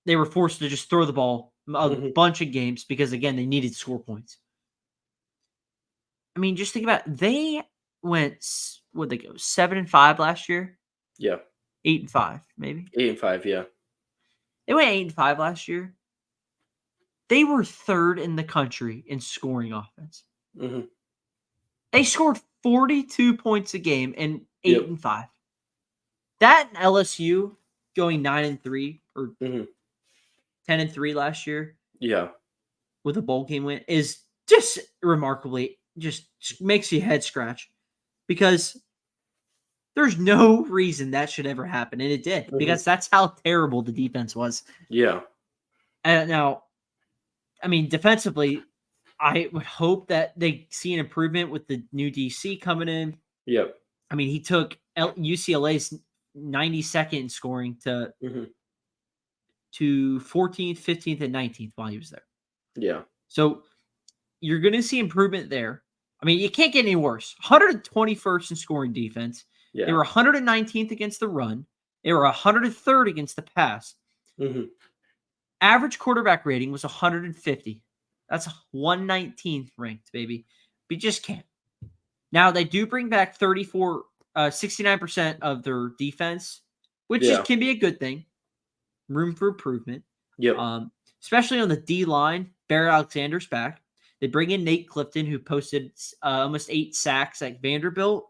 D: they were forced to just throw the ball a bunch of games because, again, they needed score points. I mean, just think about it. They went, what'd they go, 7-5 last year?
C: Yeah.
D: 8-5, maybe?
C: 8-5, yeah.
D: They went 8-5 last year. They were 3rd in the country in scoring offense. They scored 42 points a game and 8-5. That LSU going 9-3 or 10-3 last year. Yeah. With a bowl game win is just remarkably just makes your head scratch because there's no reason that should ever happen. And it did because that's how terrible the defense was. Yeah. And now, I mean, defensively, I would hope that they see an improvement with the new DC coming in. Yep. I mean, he took UCLA's 92nd in scoring to 14th, 15th, and 19th while he was there. Yeah. So you're going to see improvement there. I mean, you can't get any worse. 121st in scoring defense. Yeah. They were 119th against the run. They were 103rd against the pass. Average quarterback rating was 150. That's 119th ranked, baby. But you just can't. Now, they do bring back 69% of their defense, which can be a good thing. Room for improvement. Yep. Especially on the D line. Barrett Alexander's back. They bring in Nate Clifton, who posted almost 8 sacks at Vanderbilt.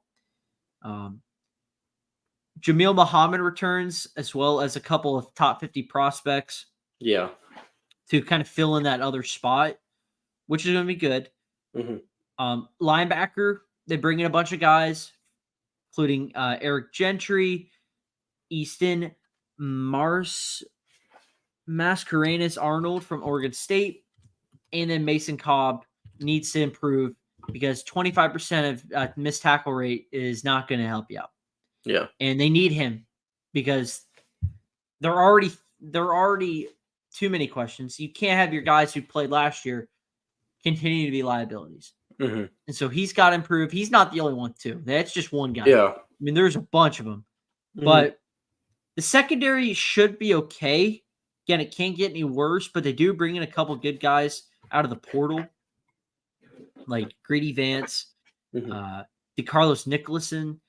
D: Jamil Muhammad returns, as well as a couple of top 50 prospects. Yeah. To kind of fill in that other spot, which is going to be good. Linebacker, they bring in a bunch of guys, including Eric Gentry, Easton Mascarenas Arnold from Oregon State, and then Mason Cobb needs to improve because 25% of missed tackle rate is not going to help you out. Yeah. And they need him because they're already too many questions. You can't have your guys who played last year continue to be liabilities. And so he's got to improve. He's not the only one, too. That's just one guy. Yeah. I mean, there's a bunch of them. But the secondary should be okay. Again, it can't get any worse, but they do bring in a couple good guys out of the portal, like Greedy Vance, DeCarlos Nicholson,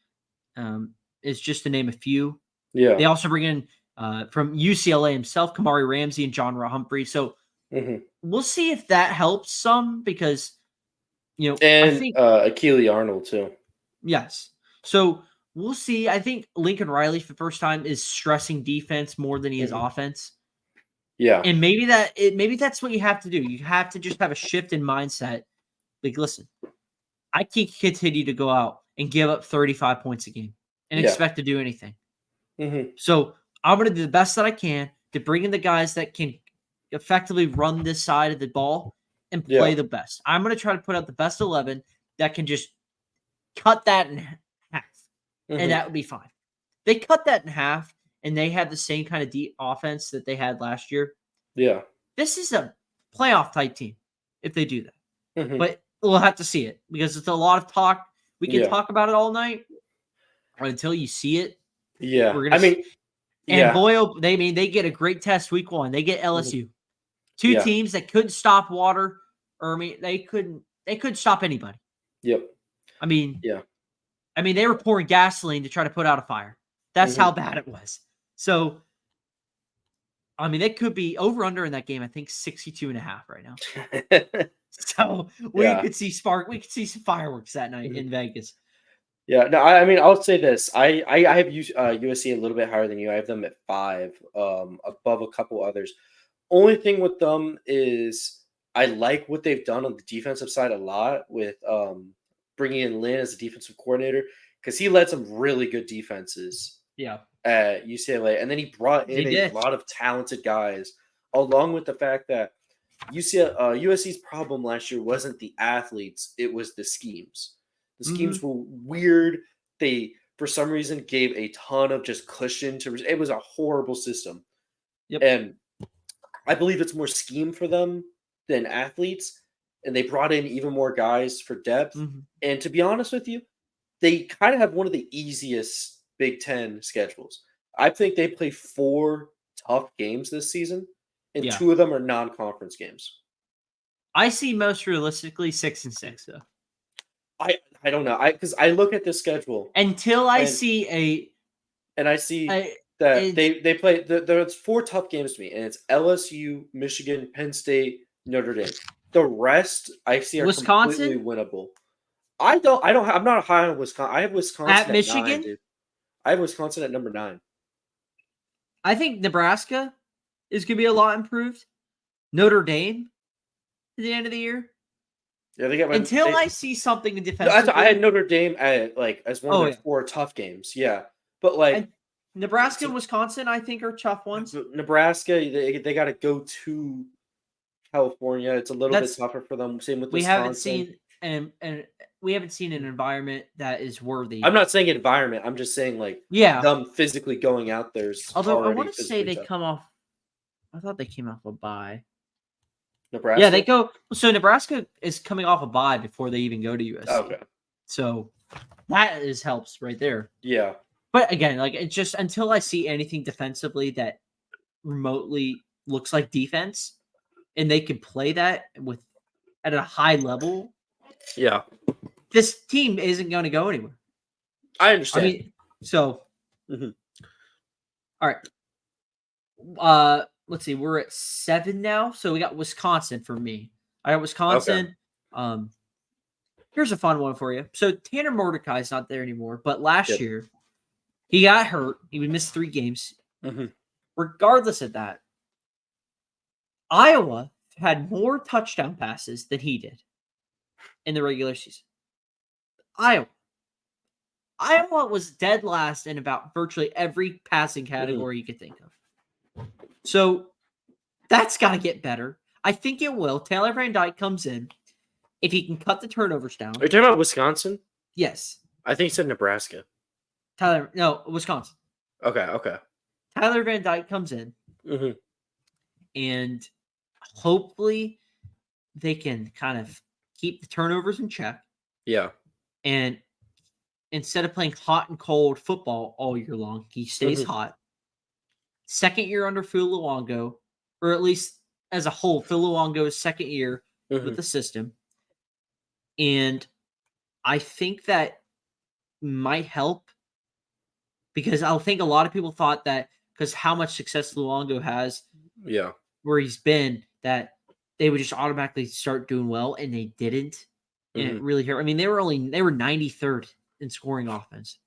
D: is just to name a few.
C: Yeah.
D: They also bring in from UCLA himself, Kamari Ramsey and John Humphrey. So we'll see if that helps some because, I think
C: Akili Arnold too.
D: yes. So we'll see. I think Lincoln Riley for the first time is stressing defense more than he is offense.
C: Yeah.
D: And maybe that's what you have to do. You have to just have a shift in mindset. Like, listen, I can't continue to go out and give up 35 points a game and expect to do anything. So I'm going to do the best that I can to bring in the guys that can effectively run this side of the ball and play the best. I'm going to try to put out the best 11 that can just cut that in half, and that would be fine. They cut that in half, and they have the same kind of deep offense that they had last year.
C: Yeah.
D: This is a playoff type team if they do that. But we'll have to see it because it's a lot of talk. We can talk about it all night, but until you see it,
C: yeah.
D: we're gonna boy, they get a great test week 1. They get LSU. Two teams that couldn't stop water, or they couldn't stop anybody.
C: Yep.
D: They were pouring gasoline to try to put out a fire. That's how bad it was. So, they could be over under in that game. I think 62.5 right now. So we could see we could see some fireworks that night in Vegas.
C: Yeah, no, I'll say this. I have USC a little bit higher than you. I have them at 5, above a couple others. Only thing with them is I like what they've done on the defensive side a lot with bringing in Lynn as a defensive coordinator because he led some really good defenses.
D: Yeah.
C: At UCLA, and then he brought in a lot of talented guys, along with the fact that USC's problem last year wasn't the athletes; it was the schemes. The schemes were weird. They, for some reason, gave a ton of just cushion to. It was a horrible system, and I believe it's more scheme for them than athletes. And they brought in even more guys for depth. And to be honest with you, they kind of have one of the easiest Big Ten schedules. I think they play 4 tough games this season, and 2 of them are non-conference games.
D: I see most realistically 6 and 6 though.
C: I don't know. Because I look at this schedule
D: until I see
C: that they play. There's 4 tough games to me, and it's LSU, Michigan, Penn State, Notre Dame. The rest I see are completely winnable. I'm not high on Wisconsin. I have Wisconsin at
D: Michigan.
C: 9, dude. I have Wisconsin at number 9.
D: I think Nebraska is going to be a lot improved. Notre Dame at the end of the year.
C: Yeah,
D: I see something in defense.
C: I had Notre Dame as one of their 4 tough games. Yeah, but
D: Nebraska and Wisconsin, I think, are tough ones.
C: Nebraska, they got to go to California. It's a little bit tougher for them. Same with Wisconsin.
D: We haven't seen an environment that is worthy.
C: I'm not saying environment. I'm just saying them physically going out there.
D: Although I want to say they come off. I thought they came off a bye.
C: Nebraska.
D: Yeah, they go. So Nebraska is coming off a bye before they even go to USC.
C: Okay.
D: So that helps right there.
C: Yeah.
D: But again, it's just until I see anything defensively that remotely looks like defense, and they can play that at a high level.
C: Yeah.
D: This team isn't going to go anywhere.
C: I understand.
D: All right. Let's see. We're at 7 now. So we got Wisconsin for me. I got Wisconsin. Okay. Here's a fun one for you. So Tanner Mordecai is not there anymore, but last year he got hurt. He would miss 3 games. Regardless of that, Iowa had more touchdown passes than he did in the regular season. Iowa was dead last in about virtually every passing category you could think of. So that's got to get better. I think it will. Taylor Van Dyke comes in. If he can cut the turnovers down.
C: Are you talking about Wisconsin?
D: Yes.
C: I think you said Nebraska.
D: Wisconsin.
C: Okay.
D: Tyler Van Dyke comes in. And hopefully they can kind of keep the turnovers in check.
C: Yeah.
D: And instead of playing hot and cold football all year long, he stays hot. Second year under Phil Luongo, or at least as a whole, Phil Luongo's second year with the system. And I think that might help because I think a lot of people thought that because how much success Luongo has, where he's been, that they would just automatically start doing well, and they didn't. And it really hurt. I mean, they were 93rd in scoring offense.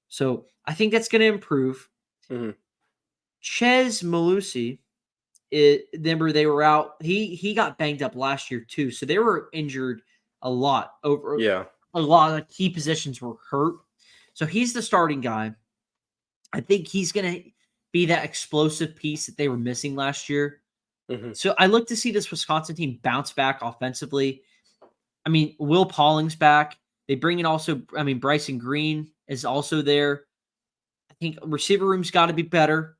D: So I think that's going to improve. Ches Malusi, remember they were out. He got banged up last year too, so they were injured a lot. A lot of key positions were hurt. So he's the starting guy. I think he's going to be that explosive piece that they were missing last year. So I look to see this Wisconsin team bounce back offensively. I mean, Will Pauling's back. They bring in also, I mean, Bryson Green is also there. I think receiver room's got to be better,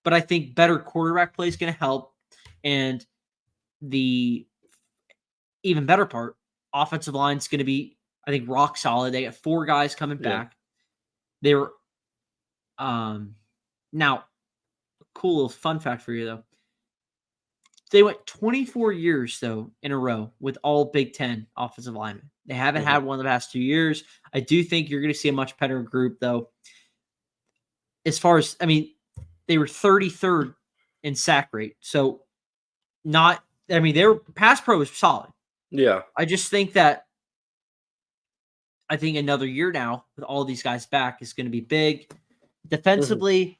D: but I think better quarterback play is going to help. And the even better part, offensive line is going to be, I think, rock solid. They got 4 guys coming back. They were, now, cool little fun fact for you, though. They went 24 years, though, in a row with all Big Ten offensive linemen. They haven't had one of the past 2 years. I do think you're going to see a much better group, though. As far as, I mean, they were 33rd in sack rate. So, their pass pro was solid.
C: Yeah.
D: I just think that I think another year now with all these guys back is going to be big. Defensively,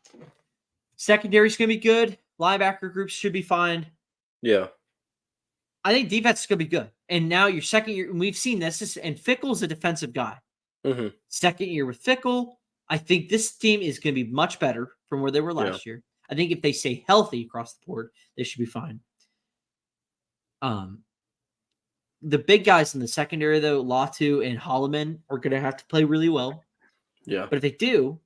D: secondary is going to be good. Linebacker groups should be fine.
C: Yeah.
D: I think defense is going to be good. And now your second year, and we've seen this, and Fickle's a defensive guy. Second year with Fickle, I think this team is going to be much better from where they were last year. I think if they stay healthy across the board, they should be fine. The big guys in the secondary, though, Latu and Holloman, are going to have to play really well.
C: Yeah.
D: But if they do,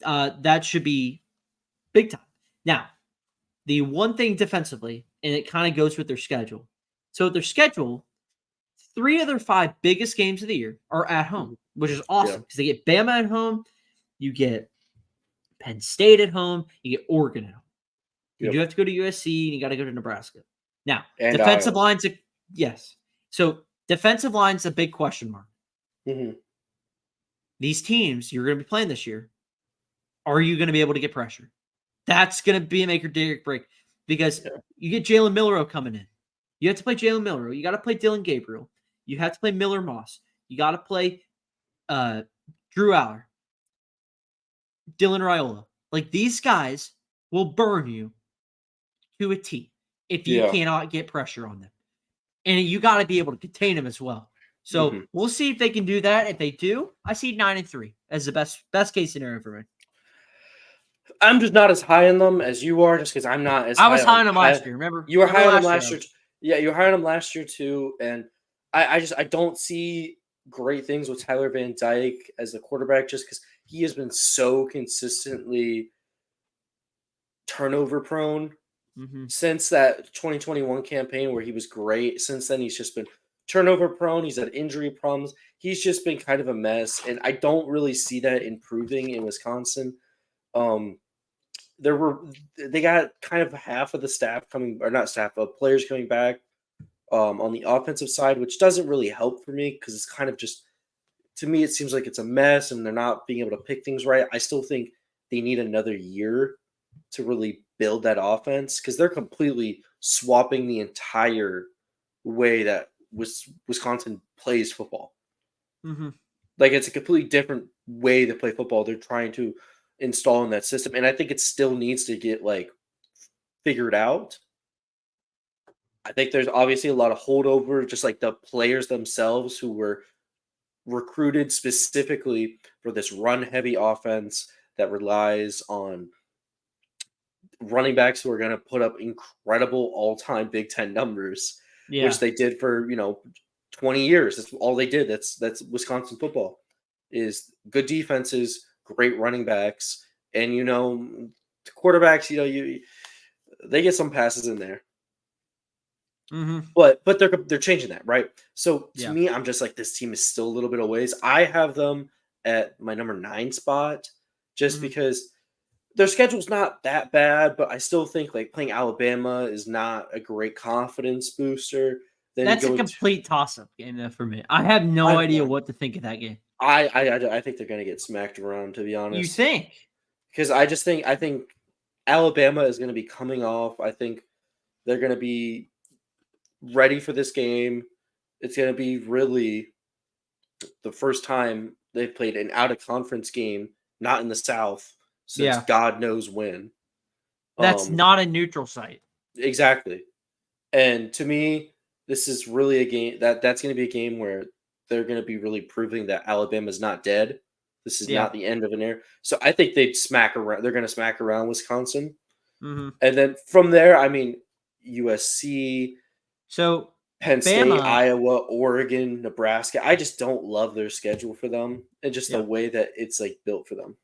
D: that should be big time. Now, the one thing defensively, and it kind of goes with their schedule. So with their schedule, 3 of their 5 biggest games of the year are at home, which is awesome because they get Bama at home, you get Penn State at home, you get Oregon at home. You do have to go to USC, and you got to go to Nebraska. Now, and defensive line's yes. So defensive line's a big question mark. These teams you're going to be playing this year, are you going to be able to get pressure? That's going to be a make or break because you get Jalen Milroe coming in. You have to play Jalen Milroe. You got to play Dylan Gabriel. You have to play Miller Moss. You got to play Drew Aller, Dylan Raiola. Like, these guys will burn you to a T if you cannot get pressure on them. And you got to be able to contain them as well. So we'll see if they can do that. If they do, I see 9-3 as the best case scenario for me.
C: I'm just not as high on them as you are, just because I'm not as.
D: I was high on them last year. Remember,
C: you were high on them last year. Yeah, you were high on them last year too, and I don't see great things with Tyler Van Dyke as the quarterback, just because he has been so consistently turnover prone since that 2021 campaign where he was great. Since then, he's just been turnover prone. He's had injury problems. He's just been kind of a mess, and I don't really see that improving in Wisconsin. They got kind of half of the staff coming, or not staff, of players coming back on the offensive side, which doesn't really help for me because it's kind of just, to me, it seems like it's a mess and they're not being able to pick things right. I still think they need another year to really build that offense because they're completely swapping the entire way that Wisconsin plays football. Like, it's a completely different way to play football. They're trying to install in that system, and I think it still needs to get figured out. I think there's obviously a lot of holdover, just like the players themselves who were recruited specifically for this run-heavy offense that relies on running backs who are going to put up incredible all-time Big Ten numbers, which they did for 20 years. That's all they did. That's Wisconsin football, is good defenses, great running backs, and quarterbacks. They get some passes in there. But they're changing that, right? So to
D: Yeah.
C: me, I'm just like, this team is still a little bit of ways. I have them at my number 9 spot just because their schedule's not that bad, but I still think like playing Alabama is not a great confidence booster. Then
D: That's a
C: going to
D: complete toss-up game though for me. I have no idea what to think of that game.
C: I think they're gonna get smacked around, to be
D: You
C: honest.
D: think?
C: Because I think Alabama is gonna be coming off. I think they're gonna be ready for this game. It's gonna be really the first time they've played an out of conference game, not in the South, since
D: Yeah.
C: God knows when.
D: That's
C: Um,
D: not a neutral site.
C: exactly. And to me, this is really a game that's going to be a game where they're going to be really proving that Alabama's not dead. This is
D: Yeah.
C: not the end of an era. So I think they'd smack around. They're going to smack around Wisconsin,
D: Mhm.
C: and then from there, I mean, USC,
D: So,
C: Penn State,
D: Bama
C: Iowa, Oregon, Nebraska. I just don't love their schedule for them, and just the
D: yeah.
C: way that it's like built for them.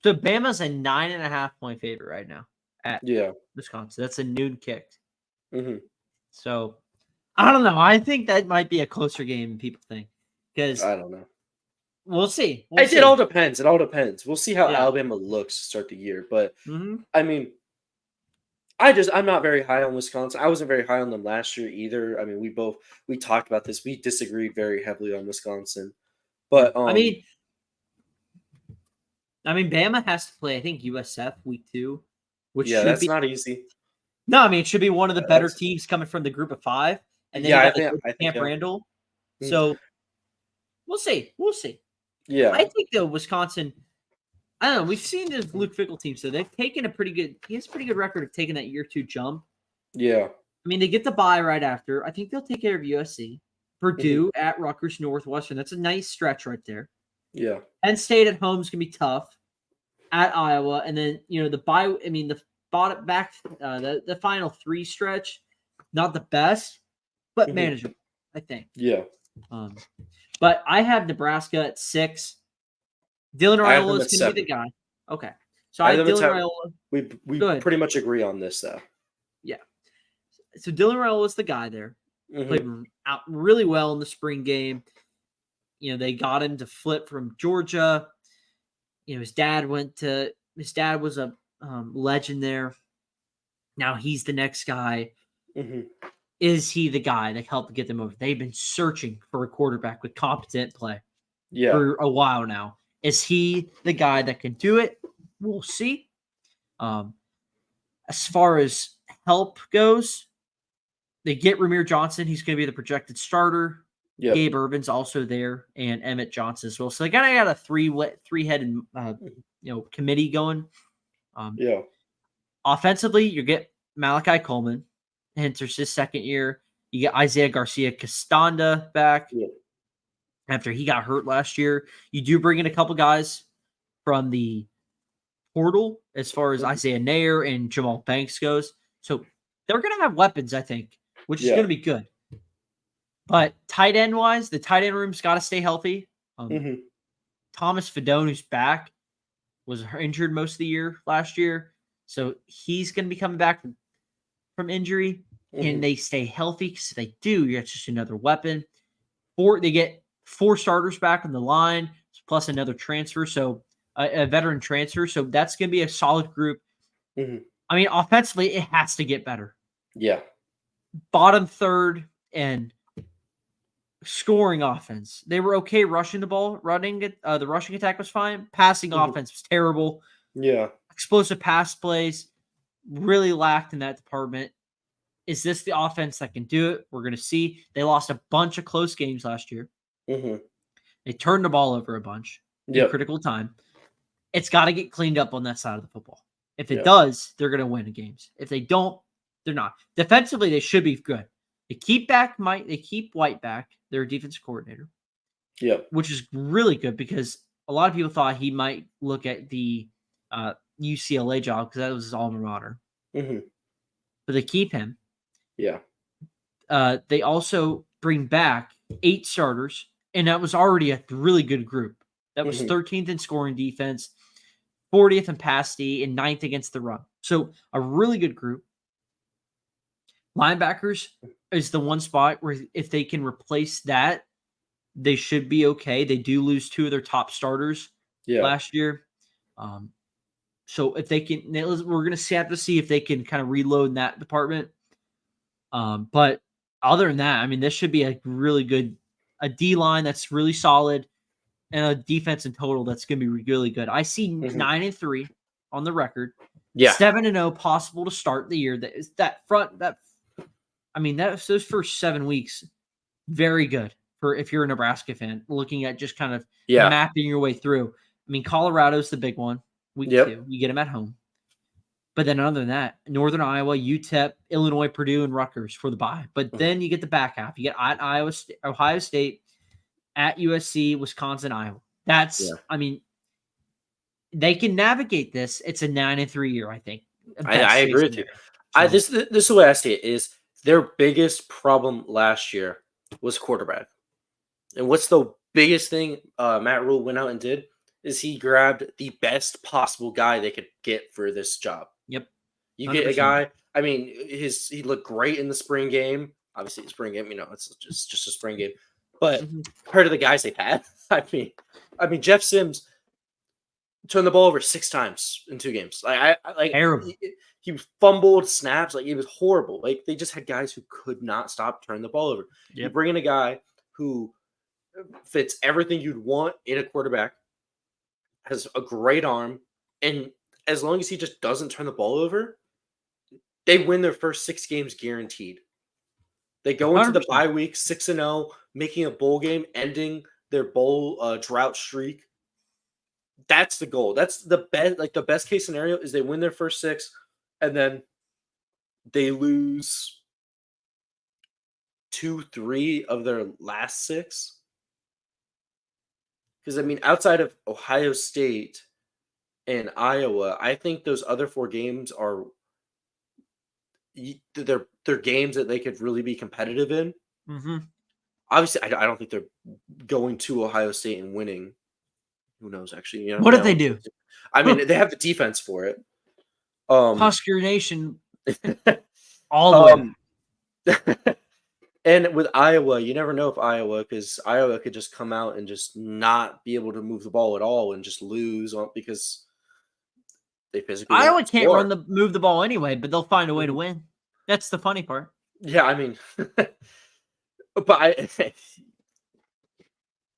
D: So, Bama's a 9.5-point favorite right now at
C: Yeah.
D: Wisconsin. That's a noon kick.
C: hmm
D: So, I don't know. I think that might be a closer game than people think because
C: I don't know.
D: we'll see. We'll
C: It
D: see.
C: all depends. It all depends. We'll see how
D: Yeah.
C: Alabama looks to start the year, but
D: Mhm.
C: I mean, I'm not very high on Wisconsin. I wasn't very high on them last year either. I mean, we talked about this. We disagreed very heavily on Wisconsin.
D: Yeah.
C: But
D: I mean, Bama has to play, I think, USF week 2, which
C: yeah,
D: should
C: that's
D: be
C: not easy.
D: no. I mean, it should be one of the better
C: That's
D: teams coming from the group of 5, and then
C: yeah,
D: you
C: I
D: got to
C: think
D: go
C: I
D: to
C: think
D: Camp
C: yeah.
D: Randall.
C: Mm,
D: So we'll see. We'll see.
C: yeah.
D: I think though Wisconsin. I don't know. We've seen this Luke Fickell team, so they've taken a pretty good. He has a pretty good record of taking that year 2 jump.
C: Yeah.
D: I mean, they get the bye right after. I think they'll take care of USC, Purdue at Rutgers, Northwestern. That's a nice stretch right there.
C: Yeah.
D: Penn State at home is gonna be tough. At Iowa, and then the bye. I mean, the bottom back, the final 3 stretch, not the best, but
C: Mhm.
D: manageable, I think.
C: Yeah.
D: But I have Nebraska at 6. Dylan
C: I have them
D: Raiola is
C: at
D: going to be
C: 7.
D: the guy. Okay, so
C: I
D: I
C: have
D: have
C: them at
D: Dylan
C: 7.
D: Raiola.
C: We
D: Good.
C: pretty much agree on this though.
D: Yeah. So Dylan Raiola is the guy there.
C: Mhm.
D: Played out really well in the spring game. They got him to flip from Georgia. His dad was a legend there. Now he's the next guy.
C: Mhm.
D: Is he the guy that helped get them over? They've been searching for a quarterback with competent play
C: Yeah.
D: for a while now. Is he the guy that can do it? We'll see. As far as help goes, they get Ramir Johnson. He's going to be the projected starter.
C: Yep.
D: Gabe Urban's also there, and Emmett Johnson as well. So they kind of got a three-headed committee going.
C: Yeah.
D: Offensively, you get Malachi Coleman, enters his second year. You get Isaiah Garcia Castanda back
C: Yeah.
D: after he got hurt last year. You do bring in a couple guys from the portal as far as Isaiah Nair and Jamal Banks goes. So they're going to have weapons, I think, which is
C: Yeah.
D: going to be good. But tight end wise, the tight end room's got to stay healthy.
C: Mhm.
D: Thomas Fedone, who's back, was injured most of the year last year. So he's going to be coming back from injury. Can
C: Mhm.
D: they stay healthy? Because if they do, it's just another weapon. They get 4 starters back on the line, plus another transfer. So a veteran transfer. So that's going to be a solid group.
C: Mhm.
D: I mean, offensively, it has to get better.
C: Yeah.
D: Bottom third and scoring offense. They were okay rushing the ball, running it. The rushing attack was fine. Passing offense was terrible.
C: Yeah.
D: Explosive pass plays really lacked in that department. Is this the offense that can do it? We're going to see. They lost a bunch of close games last year.
C: Mhm.
D: They turned the ball over a bunch in
C: Yep.
D: critical time. It's got to get cleaned up on that side of the football. If it
C: Yeah.
D: does, they're going to win the games. If they don't, they're not. Defensively, they should be good. They keep White back, their defensive coordinator,
C: Yep.
D: which is really good because a lot of people thought he might look at the UCLA job because that was his alma mater.
C: Mhm.
D: But they keep him.
C: Yeah.
D: They also bring back 8 starters, and that was already a really good group. That was 13th in scoring defense, 40th in pass D, and 9th against the run. So a really good group. Linebackers is the one spot where if they can replace that, they should be okay. They do lose 2 of their top starters last year. So if they can, we're going to have to see if they can kind of reload in that department. But other than that, I mean, this should be a really good, a D-line that's really solid and a defense in total that's going to be really good. I see 9-3 on the record. 7-0 possible to start the year. Those first 7 weeks, very good for if you're a Nebraska fan, looking at just kind of mapping your way through. I mean, Colorado's the big one. Week 2, you get them at home. But then other than that, Northern Iowa, UTEP, Illinois, Purdue, and Rutgers for the bye. But then you get the back half. You get at Ohio State, at USC, Wisconsin, Iowa. I mean, they can navigate this. It's a 9-3 year, I think.
C: I agree with you. This is the way I see it is their biggest problem last year was quarterback. And what's the biggest thing Matt Rule went out and did is he grabbed the best possible guy they could get for this job.
D: Yep.
C: You get a guy, I mean, he looked great in the spring game. Obviously, the spring game, it's just a spring game. But compared to the guys they've had, I mean, Jeff Sims turned the ball over 6 times in 2 games.
D: Terrible.
C: He fumbled snaps. Like, it was horrible. Like, they just had guys who could not stop turning the ball over. Yep. You bring in a guy who fits everything you'd want in a quarterback, has a great arm, and as long as he just doesn't turn the ball over, they win their first 6 games guaranteed. They go into the bye week 6-0, making a bowl game, ending their bowl drought streak. That's the goal. That's the best. Like, the best case scenario is they win their first 6, and then they lose 2-3 of their last 6. Because, I mean, outside of Ohio State and Iowa, I think those other 4 games are they're games that they could really be competitive in. Obviously, I don't think they're going to Ohio State and winning. Who knows, actually?
D: What did they do?
C: I mean, they have the defense for it.
D: Husker Nation all the way.
C: And with Iowa, you never know if because Iowa could just come out and just not be able to move the ball at all and just lose because they physically.
D: Iowa can't move the ball anyway, but they'll find a way to win. That's the funny part.
C: Yeah, I mean, but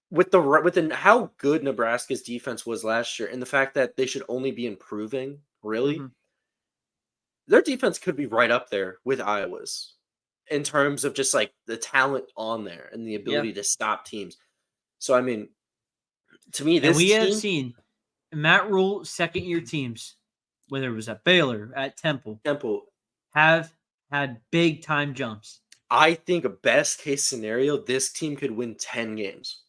C: with how good Nebraska's defense was last year, and the fact that they should only be improving, really, their defense could be right up there with Iowa's. In terms of just like the talent on there and the ability to stop teams. So, I mean, to me,
D: have seen Matt Rule second-year teams, whether it was at Baylor, at Temple, have had big-time jumps.
C: I think a best-case scenario, this team could win 10 games.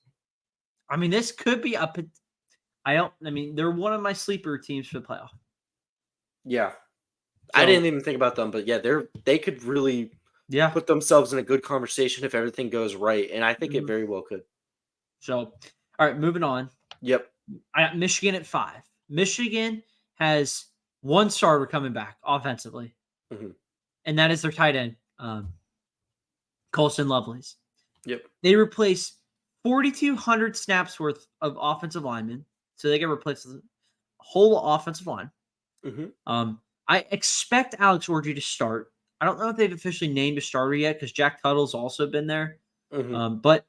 D: I mean, this could be they're one of my sleeper teams for the playoff.
C: Yeah. So, I didn't even think about them, but yeah, they could really put themselves in a good conversation if everything goes right, and I think it very well could.
D: So, all right, moving on.
C: Yep.
D: I got Michigan at 5. Michigan has 1 starter coming back offensively, and that is their tight end, Colson Lovelace.
C: Yep.
D: They replace 4,200 snaps worth of offensive linemen, so they get replaced with a whole offensive line. I expect Alex Orji to start. I don't know if they've officially named a starter yet because Jack Tuttle's also been there. But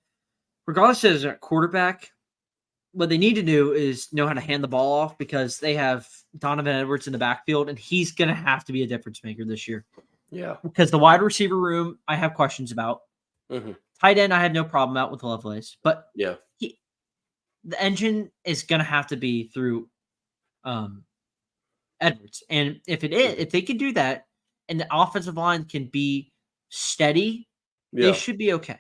D: regardless of their quarterback, what they need to do is know how to hand the ball off because they have Donovan Edwards in the backfield, and he's going to have to be a difference maker this year.
C: Yeah.
D: Because the wide receiver room, I have questions about. Tight end, I had no problem out with Lovelace. But the engine is going to have to be through Edwards. And if they can do that, and the offensive line can be steady, they should be okay.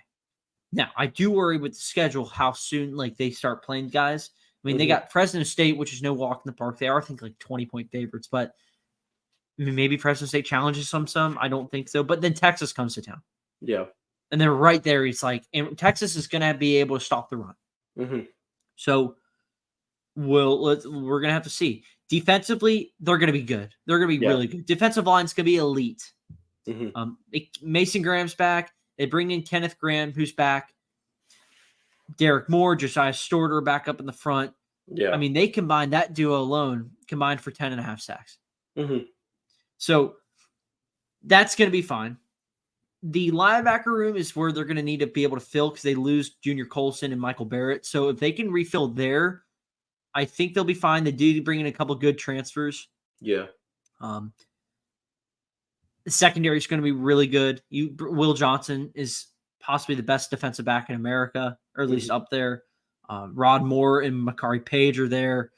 D: Now, I do worry with the schedule how soon they start playing guys. I mean, they got Fresno State, which is no walk in the park. They are, I think, 20-point favorites, but I mean, maybe Fresno State challenges some. I don't think so. But then Texas comes to town.
C: Yeah.
D: And they're right there. It's and Texas is going to be able to stop the run. So we're going to have to see. Defensively, they're going to be good. They're going to be really good. Defensive line's going to be elite.
C: Mm-hmm.
D: Mason Graham's back. They bring in Kenneth Graham, who's back. Derek Moore, Josiah Storter back up in the front.
C: Yeah.
D: I mean, they combined that duo alone, combined for 10.5 sacks.
C: Mm-hmm.
D: So that's going to be fine. The linebacker room is where they're going to need to be able to fill because they lose Junior Colson and Michael Barrett. So if they can refill there, I think they'll be fine. They do bring in a couple good transfers.
C: Yeah.
D: The secondary is going to be really good. Will Johnson is possibly the best defensive back in America, or at least up there. Rod Moore and Makari Page are there.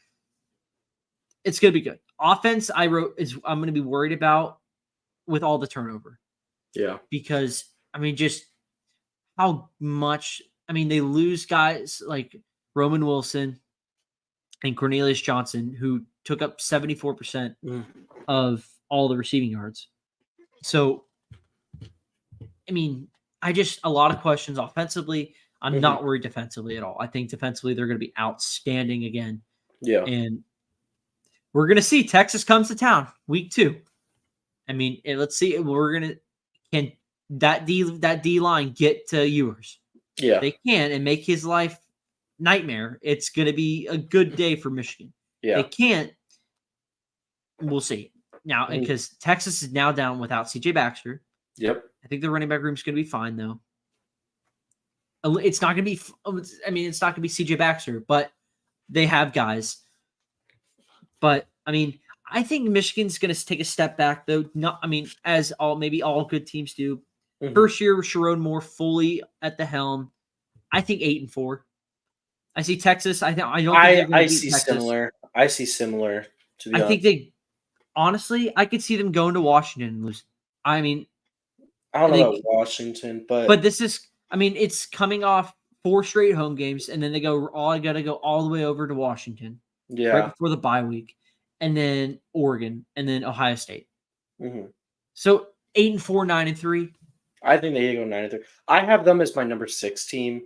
D: It's going to be good. Offense, I'm going to be worried about with all the turnover.
C: Yeah.
D: Because, I mean, just how much, I mean, they lose guys like Roman Wilson and Cornelius Johnson, who took up 74% of all the receiving yards. So, I mean, a lot of questions offensively. I'm not worried defensively at all. I think defensively they're going to be outstanding again.
C: Yeah.
D: And we're going to see Texas comes to town week 2. I mean, let's see. Can that D line get to Ewers?
C: Yeah.
D: They can and make his life nightmare. It's going to be a good day for Michigan.
C: Yeah.
D: They can't. We'll see. Now, because Texas is now down without CJ Baxter.
C: Yep.
D: I think the running back room is going to be fine, though. It's not going to be. I mean, it's not going to be CJ Baxter, but they have guys. But I mean, I think Michigan's going to take a step back, though. As all good teams do. First year with Sharon Moore fully at the helm. I think 8-4. I see Texas. I don't think they're going to beat Texas.
C: Similar. I see similar. To be honest,
D: think they. Honestly, I could see them going to Washington and losing. I mean,
C: I don't know about Washington, but
D: this is. I mean, it's coming off 4 straight home games, and then they got to go all the way over to Washington.
C: Yeah.
D: Right before the bye week, and then Oregon, and then Ohio State.
C: Mm-hmm.
D: So 8-4, 9-3.
C: I think they go 9-3. I have them as my number 6 team,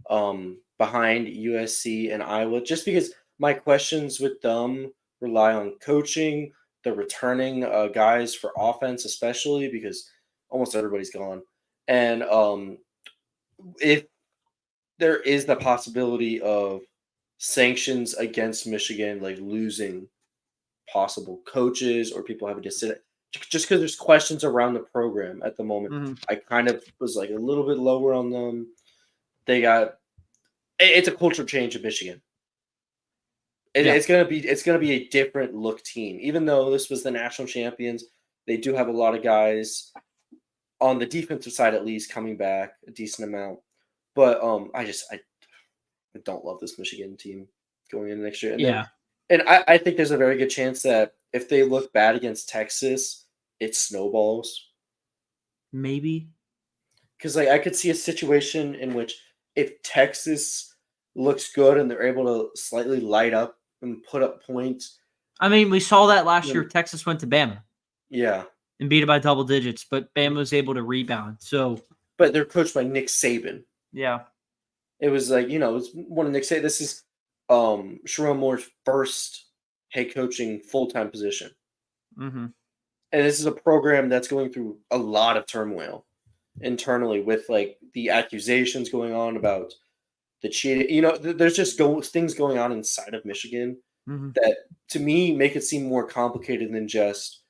C: behind USC and Iowa, just because my questions with them rely on coaching, the returning guys for offense, especially because almost everybody's gone, and if there is the possibility of sanctions against Michigan, like losing possible coaches or people having to sit, just because there's questions around the program at the moment. I kind of was like a little bit lower on them. It's a culture change in Michigan. It's gonna be a different look team. Even though this was the national champions, they do have a lot of guys on the defensive side, at least, coming back a decent amount. But I don't love this Michigan team going into next year. And I think there's a very good chance that if they look bad against Texas, it snowballs.
D: Maybe.
C: Because I could see a situation in which if Texas looks good and they're able to slightly light up and put up points.
D: I mean, we saw that last year. Texas went to Bama.
C: Yeah.
D: And beat it by double digits, but Bama was able to rebound.
C: But they're coached by Nick Saban.
D: Yeah.
C: It was like, it's one of Nick Saban. This is Sharon Moore's first head coaching full-time position.
D: Mm-hmm.
C: And this is a program that's going through a lot of turmoil internally with like the accusations going on about the cheating. There's just things going on inside of Michigan that to me make it seem more complicated than just,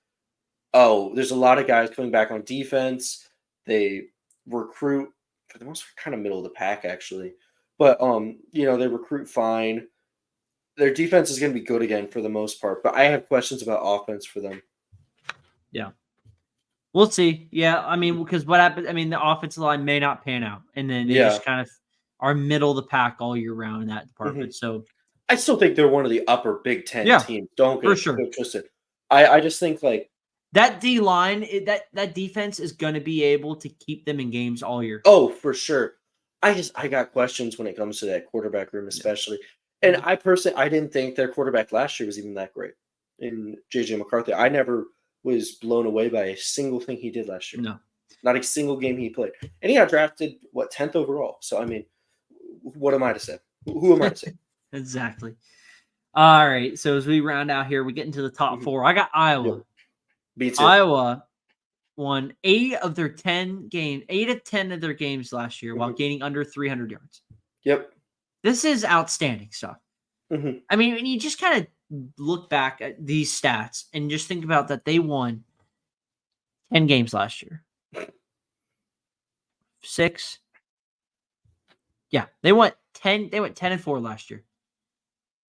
C: there's a lot of guys coming back on defense. They recruit for the most part kind of middle of the pack actually. But they recruit fine. Their defense is going to be good again for the most part, but I have questions about offense for them.
D: Yeah. We'll see. Yeah, I mean, because what happened, the offensive line may not pan out, and then they just kind of are middle of the pack all year round in that department. So
C: I still think they're one of the upper Big Ten teams. Don't get it twisted. I just think like
D: that D line, that defense is going to be able to keep them in games all year.
C: Oh, for sure. I got questions when it comes to that quarterback room, especially. And I didn't think their quarterback last year was even that great in JJ McCarthy. I never was blown away by a single thing he did last year.
D: No.
C: Not a single game he played. And he got drafted, 10th overall. So, what am I to say? Who am I to say?
D: Exactly. All right. So, as we round out here, we get into the top 4. I got Iowa.
C: Me too.
D: Iowa, won 8 of 10 of their games last year while gaining under 300 yards.
C: Yep.
D: This is outstanding stuff.
C: Mm-hmm.
D: I mean, when you just kind of look back at these stats and just think about that they won 10 games last year. 6. Yeah, they went 10-4 last year.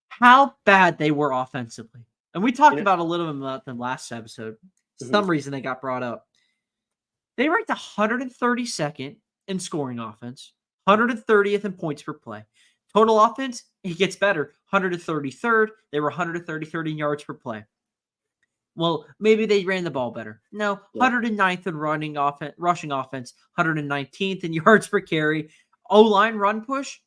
D: How bad they were offensively. And we talked about a little bit about them last episode. Some reason they got brought up. They ranked 132nd in scoring offense, 130th in points per play. Total offense, it gets better. 133rd. They were 133rd in yards per play. Well, maybe they ran the ball better. No, 109th in rushing offense, 119th in yards per carry. O-line run push,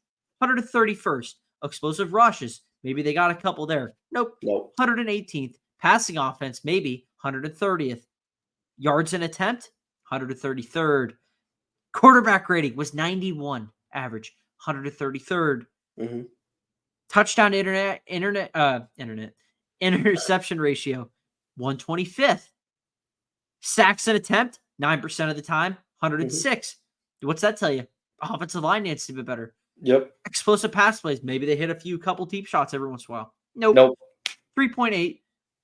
D: 131st. Explosive rushes, maybe they got a couple there. Nope. 118th. Passing offense, maybe 130th. Yards an attempt, 133rd. Quarterback rating was 91 average, 133rd.
C: Mm-hmm.
D: Touchdown interception ratio, 125th. Sacks an attempt, 9% of the time, 106. What's that tell you? Offensive line needs to be better.
C: Yep.
D: Explosive pass plays. Maybe they hit a couple deep shots every once in a while. Nope. 3.8,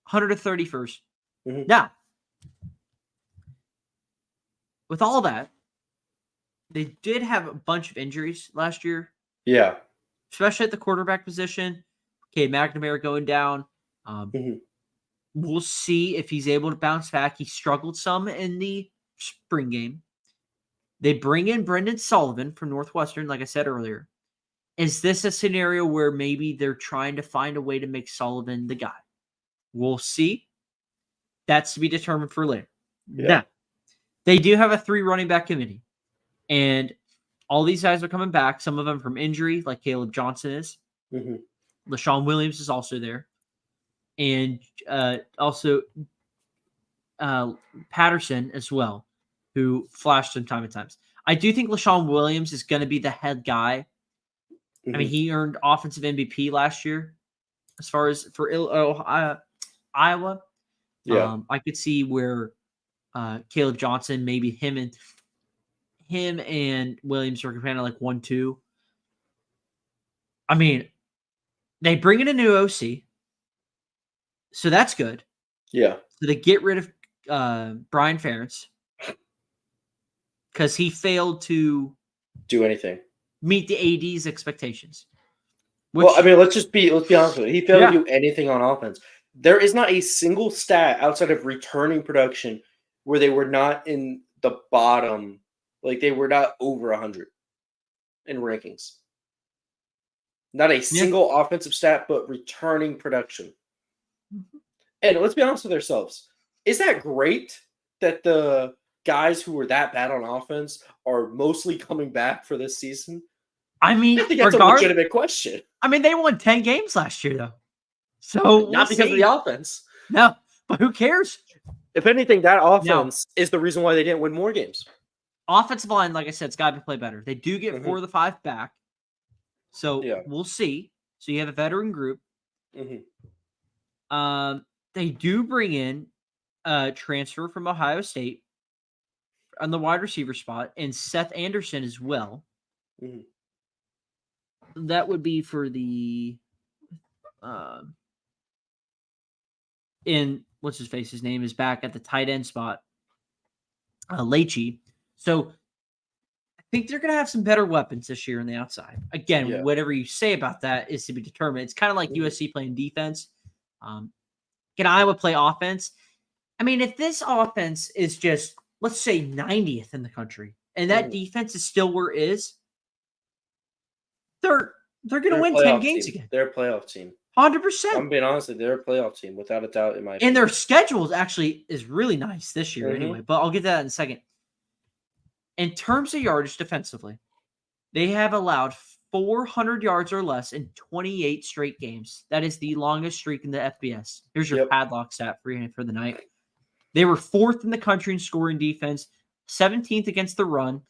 D: 131st. Now, with all that, they did have a bunch of injuries last year.
C: Yeah.
D: Especially at the quarterback position. Okay, McNamara going down. We'll see if he's able to bounce back. He struggled some in the spring game. They bring in Brendan Sullivan from Northwestern, like I said earlier. Is this a scenario where maybe they're trying to find a way to make Sullivan the guy? We'll see. That's to be determined for later. Yeah. Now, they do have a 3 running back committee. And all these guys are coming back. Some of them from injury, like Caleb Johnson is. LaShawn Williams is also there. And also Patterson as well, who flashed from time to time. I do think LaShawn Williams is going to be the head guy. I mean, he earned offensive MVP last year as far as for Iowa.
C: Yeah.
D: I could see where Caleb Johnson, maybe him and Williams are kind of like 1-2. I mean, they bring in a new OC. So that's good.
C: Yeah.
D: So they get rid of Brian Ferentz because he failed to
C: do anything,
D: meet the AD's expectations.
C: Well, I mean, let's be honest with you. He failed to do anything on offense. There is not a single stat outside of returning production where they were not in the bottom, like they were not over 100 in rankings. Not a single offensive stat, but returning production. And let's be honest with ourselves. Is that great that the guys who were that bad on offense are mostly coming back for this season?
D: I mean,
C: I think that's a legitimate question.
D: I mean, they won 10 games last year, though. So
C: not because of the offense.
D: No, but who cares?
C: If anything, that offense is the reason why they didn't win more games.
D: Offensive line, like I said, it's got to play better. They do get 4 of the 5 back. So we'll see. So you have a veteran group. They do bring in a transfer from Ohio State on the wide receiver spot and Seth Anderson as well. That would be for the what's his face? His name is back at the tight end spot. Leachy. So I think they're going to have some better weapons this year on the outside. Again, whatever you say about that is to be determined. It's kind of like USC playing defense. Can Iowa play offense? I mean, if this offense is just, let's say, 90th in the country, and that defense is still where it is, they're going to win 10 games again.
C: They're a playoff team.
D: 100%.
C: I'm being honest, they're a playoff team, without a doubt, in my opinion.
D: And their schedule actually is really nice this year anyway, but I'll get to that in a second. In terms of yardage defensively, they have allowed 400 yards or less in 28 straight games. That is the longest streak in the FBS. Here's your padlock stat for the night. They were 4th in the country in scoring defense, 17th against the run,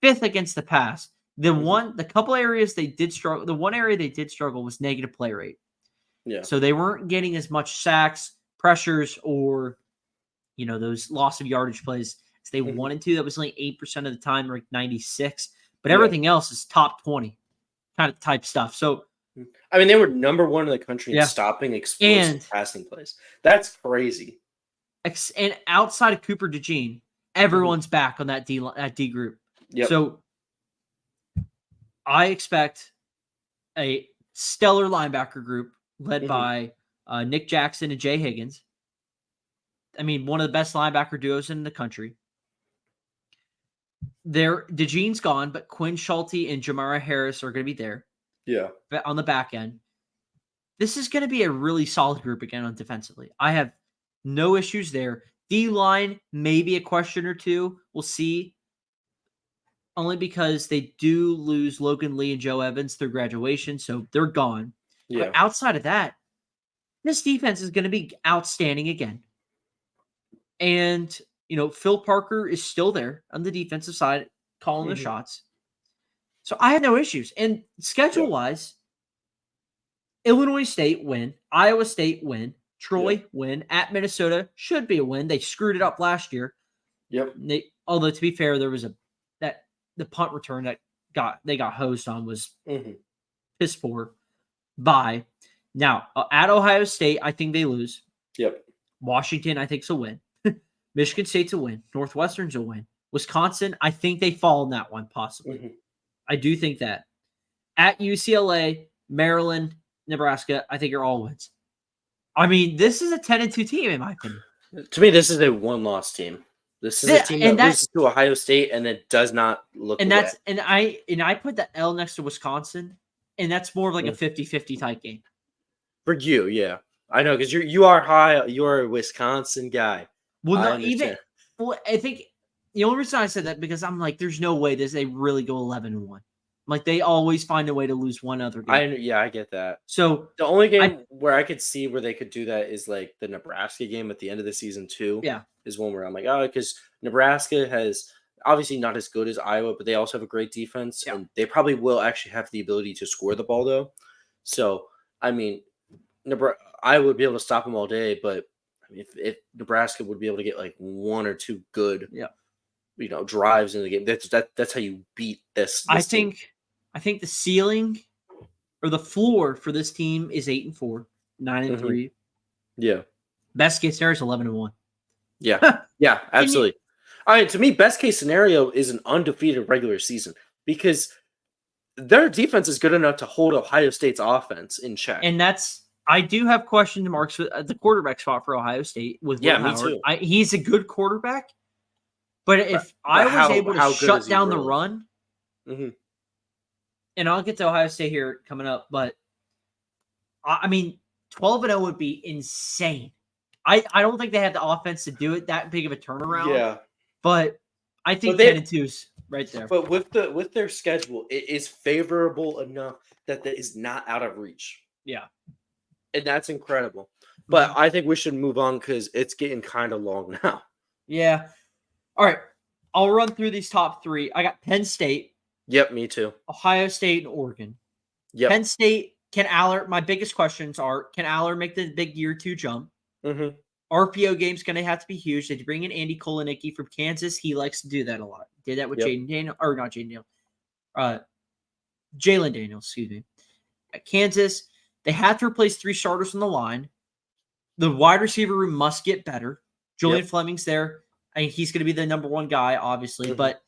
D: 5th against the pass. The one area they did struggle was negative play rate.
C: Yeah.
D: So they weren't getting as much sacks, pressures, or those loss of yardage plays. As they
C: Mhm.
D: wanted to, that was only 8% of the time, like 96. But
C: Yeah.
D: everything else is top 20 kind of type stuff. So
C: I mean, they were number one in the country in
D: Yeah.
C: stopping explosive
D: And
C: passing plays. That's crazy.
D: and outside of Cooper DeJean, everyone's back on that D group.
C: Yep.
D: So I expect a stellar linebacker group led
C: Mhm.
D: by Nick Jackson and Jay Higgins. I mean, one of the best linebacker duos in the country. DeJean's gone, but Quinn Schulte and Jamara Harris are going to be there
C: Yeah.
D: on the back end. This is going to be a really solid group again on defensively. I have no issues there. D-line, maybe a question or two. We'll see. Only because they do lose Logan Lee and Joe Evans through graduation, so they're gone.
C: Yeah.
D: But outside of that, this defense is going to be outstanding again. And, Phil Parker is still there on the defensive side, calling the shots. So I have no issues. And schedule-wise, Illinois State win, Iowa State win, Troy win, at Minnesota should be a win. They screwed it up last year.
C: Yep.
D: Although, to be fair, there was the punt return that they got hosed on was piss poor. Bye. Now, at Ohio State, I think they lose.
C: Yep.
D: Washington, I think, is a win. Michigan State's a win. Northwestern's a win. Wisconsin, I think they fall in that one, possibly. I do think that. At UCLA, Maryland, Nebraska, I think are all wins. I mean, this is a 10-2 team, in my opinion.
C: To me, this is a one-loss team. This is a team that loses to Ohio State and it does not look.
D: And I put the L next to Wisconsin, and that's more of like a 50-50 type game.
C: For you, yeah. I know, because you're a Wisconsin guy.
D: Well, I think the only reason I said that because I'm like, there's no way they really go 11-1. Like they always find a way to lose one other game.
C: I get that.
D: So
C: the only game where I could see where they could do that is like the Nebraska game at the end of the season too.
D: Yeah,
C: is one where I'm like, because Nebraska has obviously not as good as Iowa, but they also have a great defense, and they probably will actually have the ability to score the ball though. So I mean, I would be able to stop them all day, but I mean, if Nebraska would be able to get like one or two good, drives in the game, that's how you beat this.
D: I think the ceiling or the floor for this team is 8-4, 9-3.
C: Yeah.
D: Best case scenario is 11-1.
C: Yeah. Yeah, absolutely. All right, to me, best case scenario is an undefeated regular season because their defense is good enough to hold Ohio State's offense in check.
D: And I do have question marks at the quarterback spot for Ohio State with Will Howard.
C: Me too.
D: He's a good quarterback, but if I was able to shut down the run, and I'll get to Ohio State here coming up, but I mean, 12-0 would be insane. I don't think they have the offense to do it that big of a turnaround.
C: Yeah,
D: but I think 10-2 is right there.
C: But with their schedule, it is favorable enough that is not out of reach.
D: Yeah.
C: And that's incredible. But I think we should move on because it's getting kind of long now.
D: Yeah. All right. I'll run through these top three. I got Penn State.
C: Yep, me too.
D: Ohio State and Oregon.
C: Yep.
D: Penn State, can Aller, my biggest questions are, can Aller make the big year 2 jump? RPO game's going to have to be huge. They bring in Andy Kolenicki from Kansas. He likes to do that a lot. Did that with Jalen Daniels, excuse me. At Kansas, they have to replace 3 starters on the line. The wide receiver room must get better. Julian Fleming's there. I mean, he's going to be the number 1 guy, obviously, but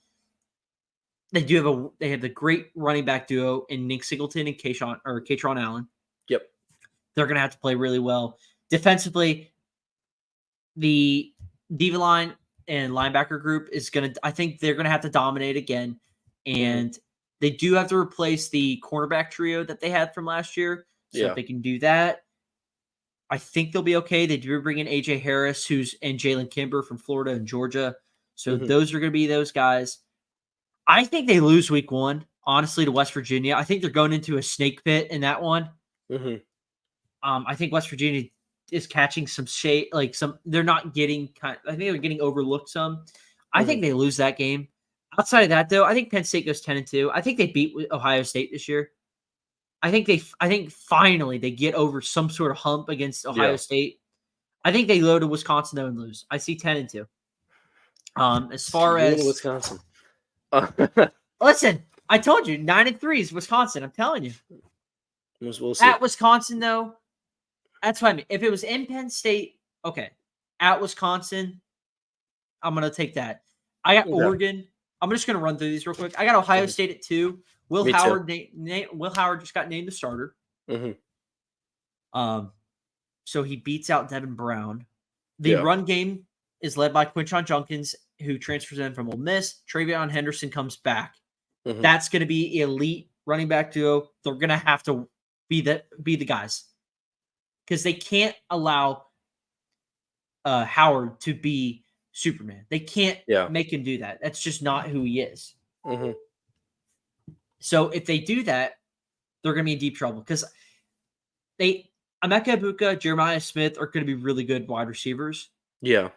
D: they have the great running back duo in Nick Singleton and Katron Allen.
C: Yep.
D: They're going to have to play really well. Defensively, the diva line and linebacker group is I think they're going to have to dominate again. And they do have to replace the cornerback trio that they had from last year. So if they can do that, I think they'll be okay. They do bring in AJ Harris, and Jalen Kimber from Florida and Georgia. So those are going to be those guys. I think they lose week 1, honestly, to West Virginia. I think they're going into a snake pit in that one. I think West Virginia is catching some shade, they're not getting I think they're getting overlooked some. I think they lose that game. Outside of that, though, I think Penn State goes 10-2. I think they beat Ohio State this year. I think finally they get over some sort of hump against Ohio State. I think they go to Wisconsin though and lose. I see 10-2. As far
C: You're in
D: as
C: Wisconsin.
D: listen, I told you 9-3 is Wisconsin. I'm telling you.
C: We'll see.
D: At Wisconsin though, that's what I mean. If it was in Penn State, okay. At Wisconsin, I'm gonna take that. I got Oregon. I'm just gonna run through these real quick. I got Ohio State at 2. Will
C: Me
D: Howard. Will Howard just got named the starter. So he beats out Devin Brown. The run game is led by Quinshon Judkins, who transfers in from Ole Miss. Travion Henderson comes back. That's going to be elite running back duo. They're going to have to be the guys because they can't allow Howard to be Superman. They can't make him do that. That's just not who he is. So if they do that, they're going to be in deep trouble because Emeka Egbuka, Jeremiah Smith are going to be really good wide receivers.
C: Yeah.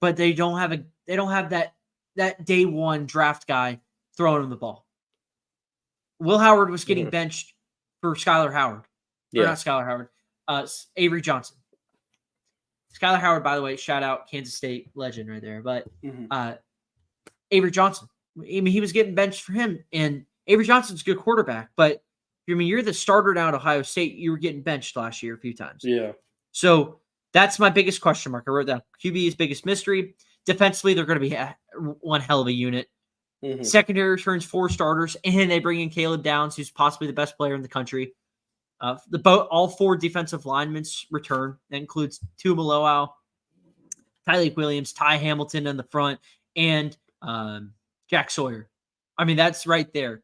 D: But they don't have that day one draft guy throwing them the ball. Will Howard was getting benched for Skylar Howard. Or not Skylar Howard. Avery Johnson. Skylar Howard, by the way, shout out Kansas State legend right there. But Avery Johnson. I mean, he was getting benched for him. And Avery Johnson's a good quarterback. But I mean, you're the starter now at Ohio State. You were getting benched last year a few times.
C: Yeah.
D: So that's my biggest question mark. I wrote down QB's biggest mystery. Defensively, they're going to be one hell of a unit. Secondary returns 4 starters, and they bring in Caleb Downs, who's possibly the best player in the country. All 4 defensive linemen return. That includes Tua Maloau, Tyleik Williams, Ty Hamilton in the front, and Jack Sawyer. I mean, that's right there.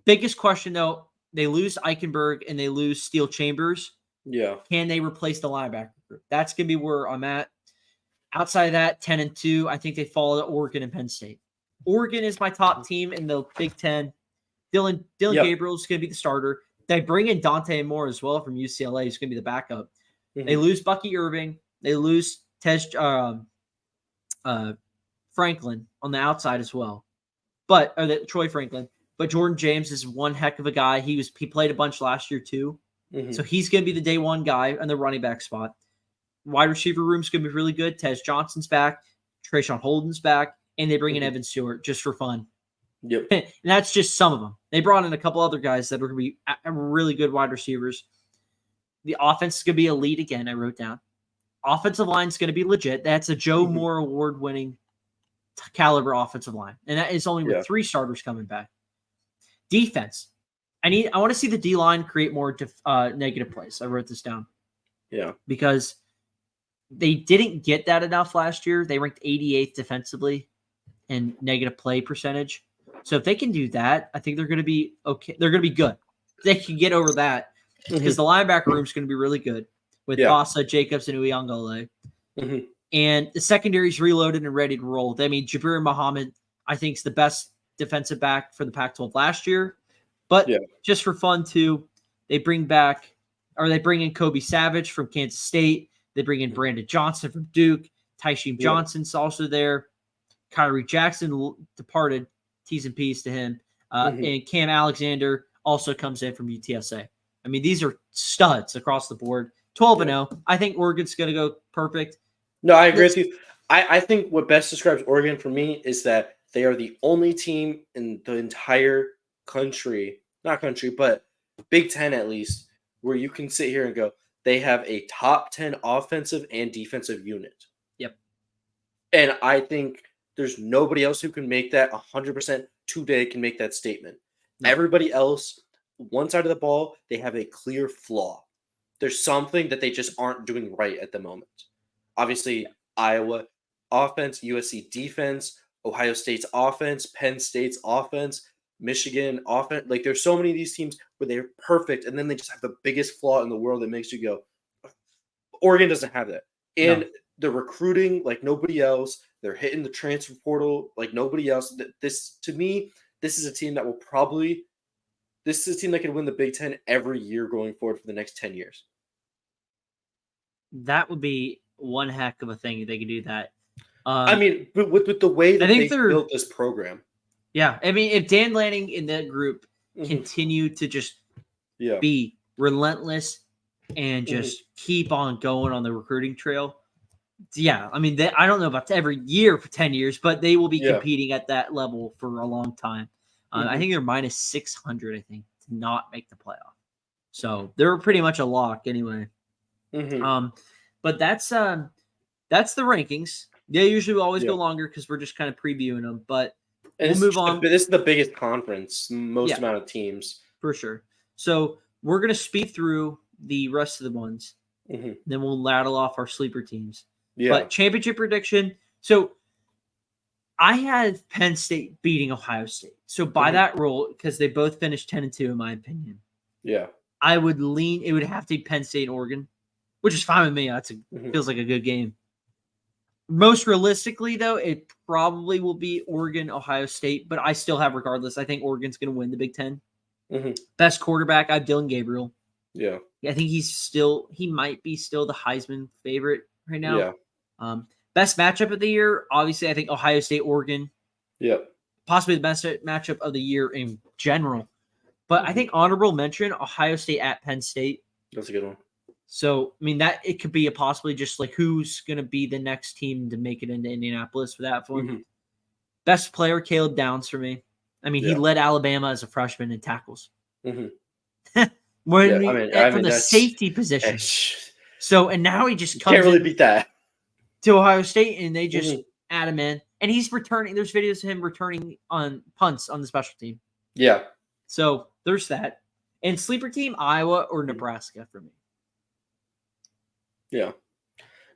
D: Biggest question, though, they lose Eichenberg and they lose Steele Chambers.
C: Yeah.
D: Can they replace the linebacker group? That's going to be where I'm at. Outside of that, 10-2, I think they fall to Oregon and Penn State. Oregon is my top team in the Big Ten. Dylan Gabriel is going to be the starter. They bring in Dante Moore as well from UCLA. He's going to be the backup. They lose Bucky Irving. They lose Franklin on the outside as well. Troy Franklin. But Jordan James is one heck of a guy. He played a bunch last year too. So he's going to be the day one guy on the running back spot. Wide receiver room's going to be really good. Tez Johnson's back. Trayshawn Holden's back. And they bring in Evan Stewart just for fun.
C: Yep.
D: And that's just some of them. They brought in a couple other guys that are going to be really good wide receivers. The offense is going to be elite again, I wrote down. Offensive line is going to be legit. That's a Joe Moore award-winning caliber offensive line. And that is only with 3 starters coming back. Defense. I want to see the D-line create more negative plays. I wrote this down.
C: Yeah.
D: Because they didn't get that enough last year. They ranked 88th defensively in negative play percentage. So if they can do that, I think they're going to be okay. They're going to be good. They can get over that because the linebacker room is going to be really good with Bossa, Jacobs, and Uyangole. And the secondary is reloaded and ready to roll. I mean, Jabir Muhammad, I think, is the best defensive back for the Pac-12 last year. But just for fun, too, they bring in Kobe Savage from Kansas State. They bring in Brandon Johnson from Duke. Tysheem Johnson's also there. Kyrie Jackson departed. T's and P's to him. And Cam Alexander also comes in from UTSA. I mean, these are studs across the board. 12-0. I think Oregon's going to go perfect.
C: No, I agree with you. I think what best describes Oregon for me is that they are the only team in the entire country, not country, but Big Ten at least, where you can sit here and go, they have a top 10 offensive and defensive unit.
D: Yep.
C: And I think there's nobody else who can make that 100% today can make that statement. No. Everybody else, one side of the ball, they have a clear flaw. There's something that they just aren't doing right at the moment. Obviously, Iowa offense, USC defense, Ohio State's offense, Penn State's offense, Michigan offense. Like, there's so many of these teams where they're perfect, and then they just have the biggest flaw in the world that makes you go, Oregon doesn't have that. And the recruiting, like nobody else. They're hitting the transfer portal like nobody else. This, to me, this is a team that this is a team that can win the Big Ten every year going forward for the next 10 years.
D: That would be one heck of a thing if they could do that.
C: I mean, but with the way that they built this program.
D: Yeah. I mean, if Dan Lanning and that group continue to just be relentless and just keep on going on the recruiting trail, Yeah, I mean, I don't know about every year for 10 years, but they will be
C: Yeah.
D: competing at that level for a long time. I think they're minus 600, I think, to not make the playoff. So they're pretty much a lock anyway. But that's the rankings. They usually always go longer because we're just kind of previewing them. But we'll move on.
C: This is the biggest conference, most amount of teams.
D: For sure. So we're going to speed through the rest of the ones. Then we'll rattle off our sleeper teams.
C: Yeah.
D: But championship prediction. So I had Penn State beating Ohio State. So by that rule, because they both finished 10-2 in my opinion.
C: Yeah.
D: I would lean. It would have to be Penn State and Oregon, which is fine with me. That's feels like a good game. Most realistically, though, it probably will be Oregon, Ohio State. But I still have, regardless, I think Oregon's going to win the Big Ten. Best quarterback, I have Dylan Gabriel.
C: Yeah.
D: I think he might be still the Heisman favorite right now.
C: Yeah.
D: Best matchup of the year, obviously, I think Ohio State, Oregon.
C: Yep.
D: Possibly the best matchup of the year in general. But I think honorable mention, Ohio State at Penn State.
C: That's a good one.
D: So, I mean, that it could be a possibly just like who's going to be the next team to make it into Indianapolis for that one. Best player, Caleb Downs for me. I mean, he led Alabama as a freshman in tackles. From the safety position. So, and now he just comes
C: can't really beat that
D: to Ohio State, and they just add him in. And he's returning. There's videos of him returning on punts on the special team.
C: Yeah.
D: So there's that. And sleeper team, Iowa or Nebraska for me.
C: Yeah.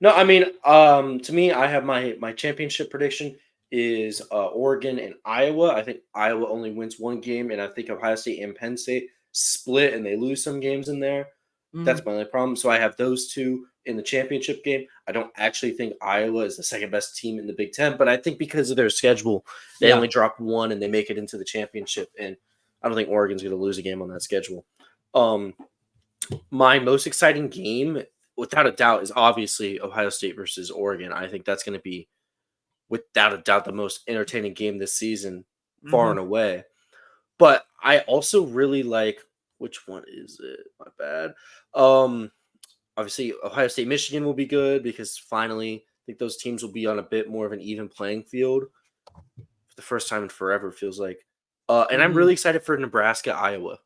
C: No, I mean, to me, I have my championship prediction is Oregon and Iowa. I think Iowa only wins one game, and I think Ohio State and Penn State split, and they lose some games in there. That's my only problem. So I have those two in the championship game. I don't actually think Iowa is the second best team in the Big Ten, but I think because of their schedule, they only drop one and they make it into the championship. And I don't think Oregon's going to lose a game on that schedule. My most exciting game, without a doubt, is obviously Ohio State versus Oregon. I think that's going to be, without a doubt, the most entertaining game this season, far and away. But I also really like, which one is it? My bad. Obviously, Ohio State, Michigan will be good because finally, I think those teams will be on a bit more of an even playing field for the first time in forever, feels like. And I'm really excited for Nebraska, Iowa.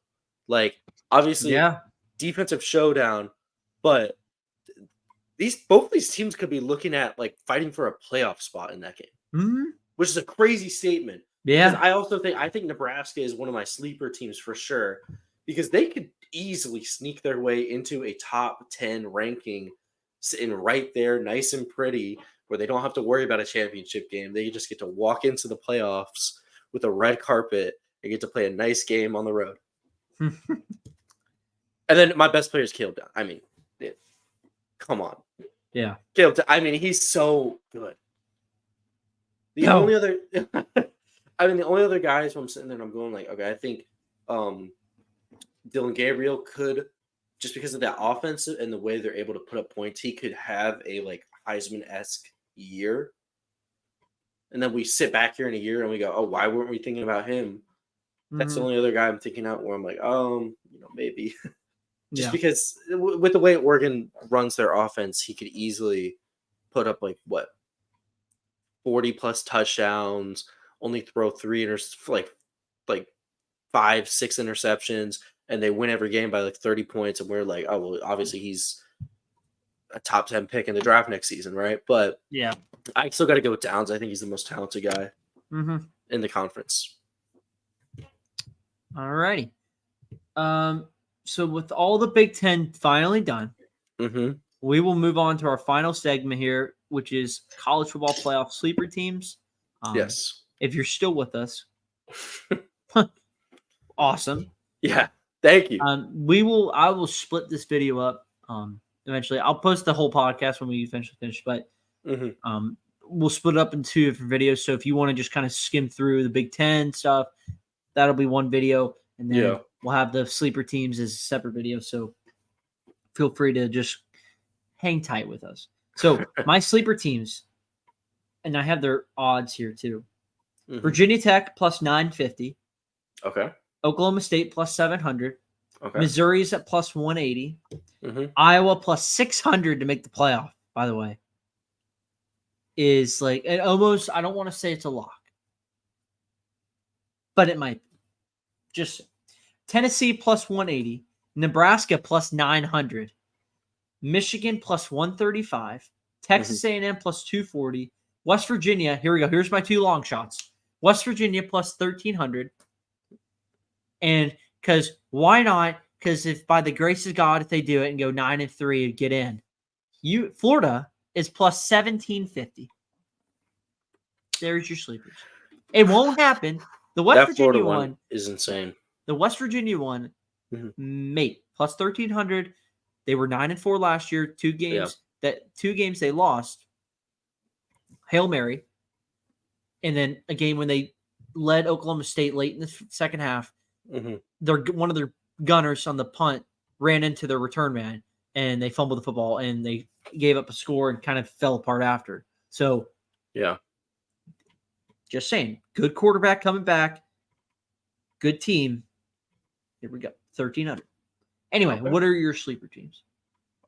C: Like, obviously, defensive showdown, but both these teams could be looking at like fighting for a playoff spot in that game, which is a crazy statement.
D: Yeah,
C: I think Nebraska is one of my sleeper teams for sure because they could easily sneak their way into a top 10 ranking, sitting right there, nice and pretty, where they don't have to worry about a championship game. They just get to walk into the playoffs with a red carpet and get to play a nice game on the road. And then my best player is Caleb Downs. I mean, come on.
D: Yeah.
C: Caleb, I mean, he's so good. The only other guys who I'm sitting there and I'm going like, okay, I think Dylan Gabriel could, just because of that offense and the way they're able to put up points, he could have a like Heisman-esque year. And then we sit back here in a year and we go, oh, why weren't we thinking about him? That's the only other guy I'm thinking out where I'm like, maybe. Just because with the way Oregon runs their offense, he could easily put up 40 plus touchdowns, only throw 5-6 interceptions, and they win every game by 30 points. And we're like, oh, well, obviously he's a top 10 pick in the draft next season, right? But
D: yeah,
C: I still got to go with Downs. I think he's the most talented guy in the conference.
D: All righty. So with all the Big Ten finally done, we will move on to our final segment here, which is college football playoff sleeper teams.
C: Yes.
D: If you're still with us, awesome.
C: Yeah. Thank you.
D: I will split this video up. Eventually, I'll post the whole podcast when we finish. But we'll split it up in 2 different videos. So if you want to just kind of skim through the Big Ten stuff, that'll be one video, and then we'll have the sleeper teams as a separate video. So feel free to just hang tight with us. So my sleeper teams, and I have their odds here too. Virginia Tech plus 950.
C: Okay.
D: Oklahoma State plus 700.
C: Okay.
D: Missouri's at plus 180. Iowa plus 600 to make the playoff, by the way. is like it almost. I don't want to say it's a lock, but it might be. Just Tennessee plus 180, Nebraska plus 900, Michigan plus 135, Texas A&M plus 240, West Virginia. Here we go. Here's my two long shots. West Virginia plus 1,300. And because why not? Because if by the grace of God, if they do it and go 9-3 and get in, Florida is plus 1,750. There's your sleepers. It won't happen. The West Virginia
C: Florida
D: one
C: is insane.
D: The West Virginia one, mate, plus 1,300. They were 9-4 last year. Two games they lost. Hail Mary, and then a game when they led Oklahoma State late in the second half. One of their gunners on the punt ran into their return man, and they fumbled the football, and they gave up a score and kind of fell apart after. So,
C: yeah,
D: just saying, good quarterback coming back, good team. Here we go, 1,300. Anyway, what are your sleeper teams?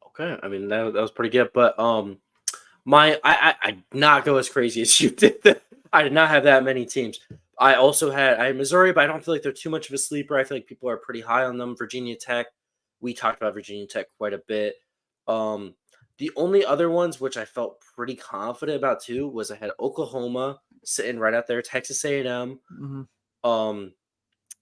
C: Okay, I mean that was pretty good, but I did not go as crazy as you did. I did not have that many teams. I had Missouri, but I don't feel like they're too much of a sleeper. I feel like people are pretty high on them. Virginia Tech, we talked about Virginia Tech quite a bit. The only other ones which I felt pretty confident about too was I had Oklahoma sitting right out there, Texas A&M. I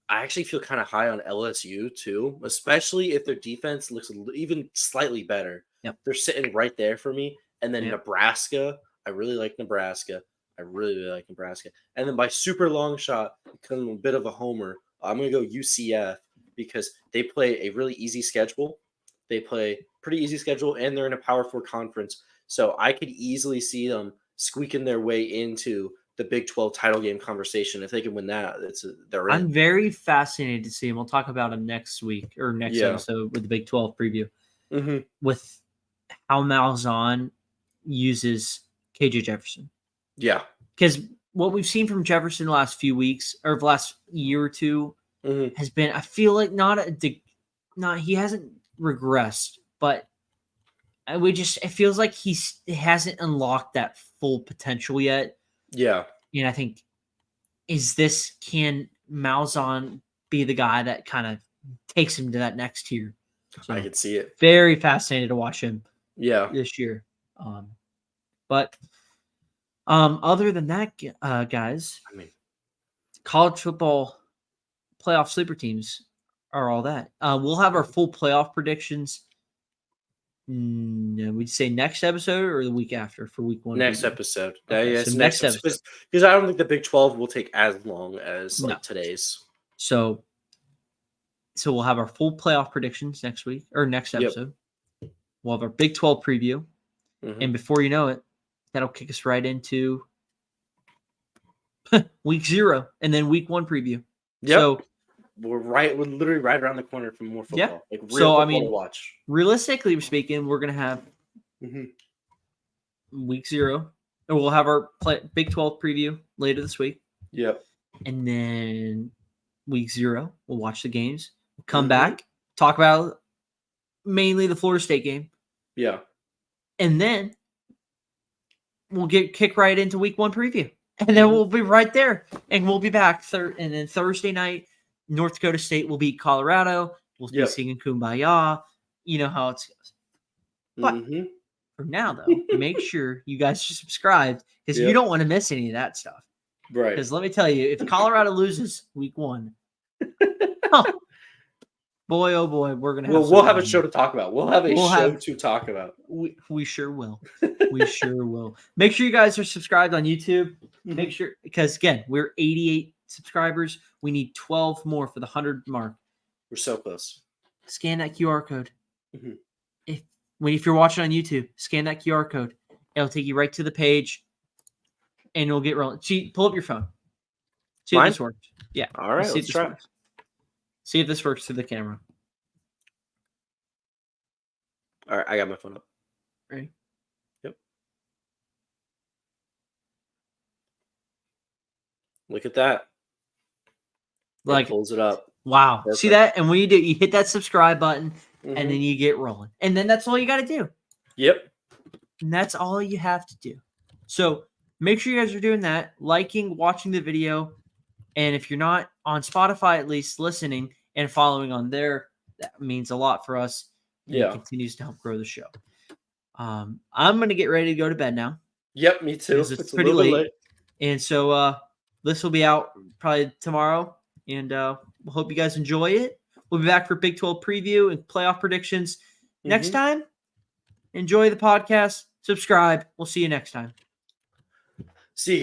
C: actually feel kind of high on LSU too, especially if their defense looks even slightly better.
D: Yep.
C: They're sitting right there for me. And then Nebraska, I really like Nebraska. And then by super long shot, because I'm a bit of a homer, I'm going to go UCF because they play a really easy schedule. They play pretty easy schedule, and they're in a Power 4 conference. So I could easily see them squeaking their way into the Big 12 title game conversation. If they can win that, they're in.
D: I'm very fascinated to see him. We'll talk about him next week or next episode with the Big 12 preview. With how Malzahn uses KJ Jefferson.
C: Yeah.
D: Because what we've seen from Jefferson the last few weeks or the last year or two has been, I feel like he hasn't regressed, but it feels like he hasn't unlocked that full potential yet.
C: Yeah.
D: And I think, can Malzahn be the guy that kind of takes him to that next tier? So,
C: I could see it.
D: Very fascinated to watch him.
C: Yeah.
D: This year. But other than that, guys, I mean, college football playoff sleeper teams are all that. We'll have our full playoff predictions. We'd say next episode or the week after for week 1.
C: Next episode.
D: Okay, so next episode.
C: Because I don't think the Big 12 will take as long as today's.
D: So we'll have our full playoff predictions next week or next episode. We'll have our Big 12 preview. And before you know it, that'll kick us right into week 0 and then week 1 preview.
C: Yep.
D: So
C: we're literally right around the corner from more football.
D: Yeah.
C: Like real football to watch.
D: Realistically speaking, we're gonna have week 0, and we'll have our Big 12 preview later this week.
C: Yep.
D: And then week 0, we'll watch the games. We'll come back, talk about mainly the Florida State game.
C: Yeah.
D: And then we'll kick right into week 1 preview. And then we'll be right there. And we'll be back. And then Thursday night, North Dakota State will beat Colorado. We'll be singing Kumbaya. You know how it goes. But for now, though, make sure you guys are subscribed because you don't want to miss any of that stuff.
C: Right.
D: Because let me tell you, if Colorado loses week 1, boy, oh boy, we're gonna have
C: we'll have a show to talk about. We'll have a show to talk about.
D: We sure will. We sure will. Make sure you guys are subscribed on YouTube. Make sure, because again, we're 88 subscribers. We need 12 more for the 100 mark.
C: We're so close.
D: Scan that QR code. If you're watching on YouTube, scan that QR code. It'll take you right to the page, and you'll get rolling. Pull up your phone. See if this works. Yeah.
C: All right. Let's try.
D: See if this works through the camera.
C: All right, I got my phone up.
D: Ready?
C: Yep. Look at that.
D: Like,
C: it pulls it up.
D: Wow.
C: Perfect.
D: See that? And when you do, you hit that subscribe button, and then you get rolling. And then that's all you got to do.
C: Yep.
D: And that's all you have to do. So make sure you guys are doing that, liking, watching the video. And if you're not on Spotify, at least listening and following on there, that means a lot for us. And it continues to help grow the show. I'm going to get ready to go to bed now.
C: Yep, me too.
D: It's pretty late. And so this will be out probably tomorrow. And we'll hope you guys enjoy it. We'll be back for Big 12 preview and playoff predictions next time. Enjoy the podcast. Subscribe. We'll see you next time.
C: See you guys.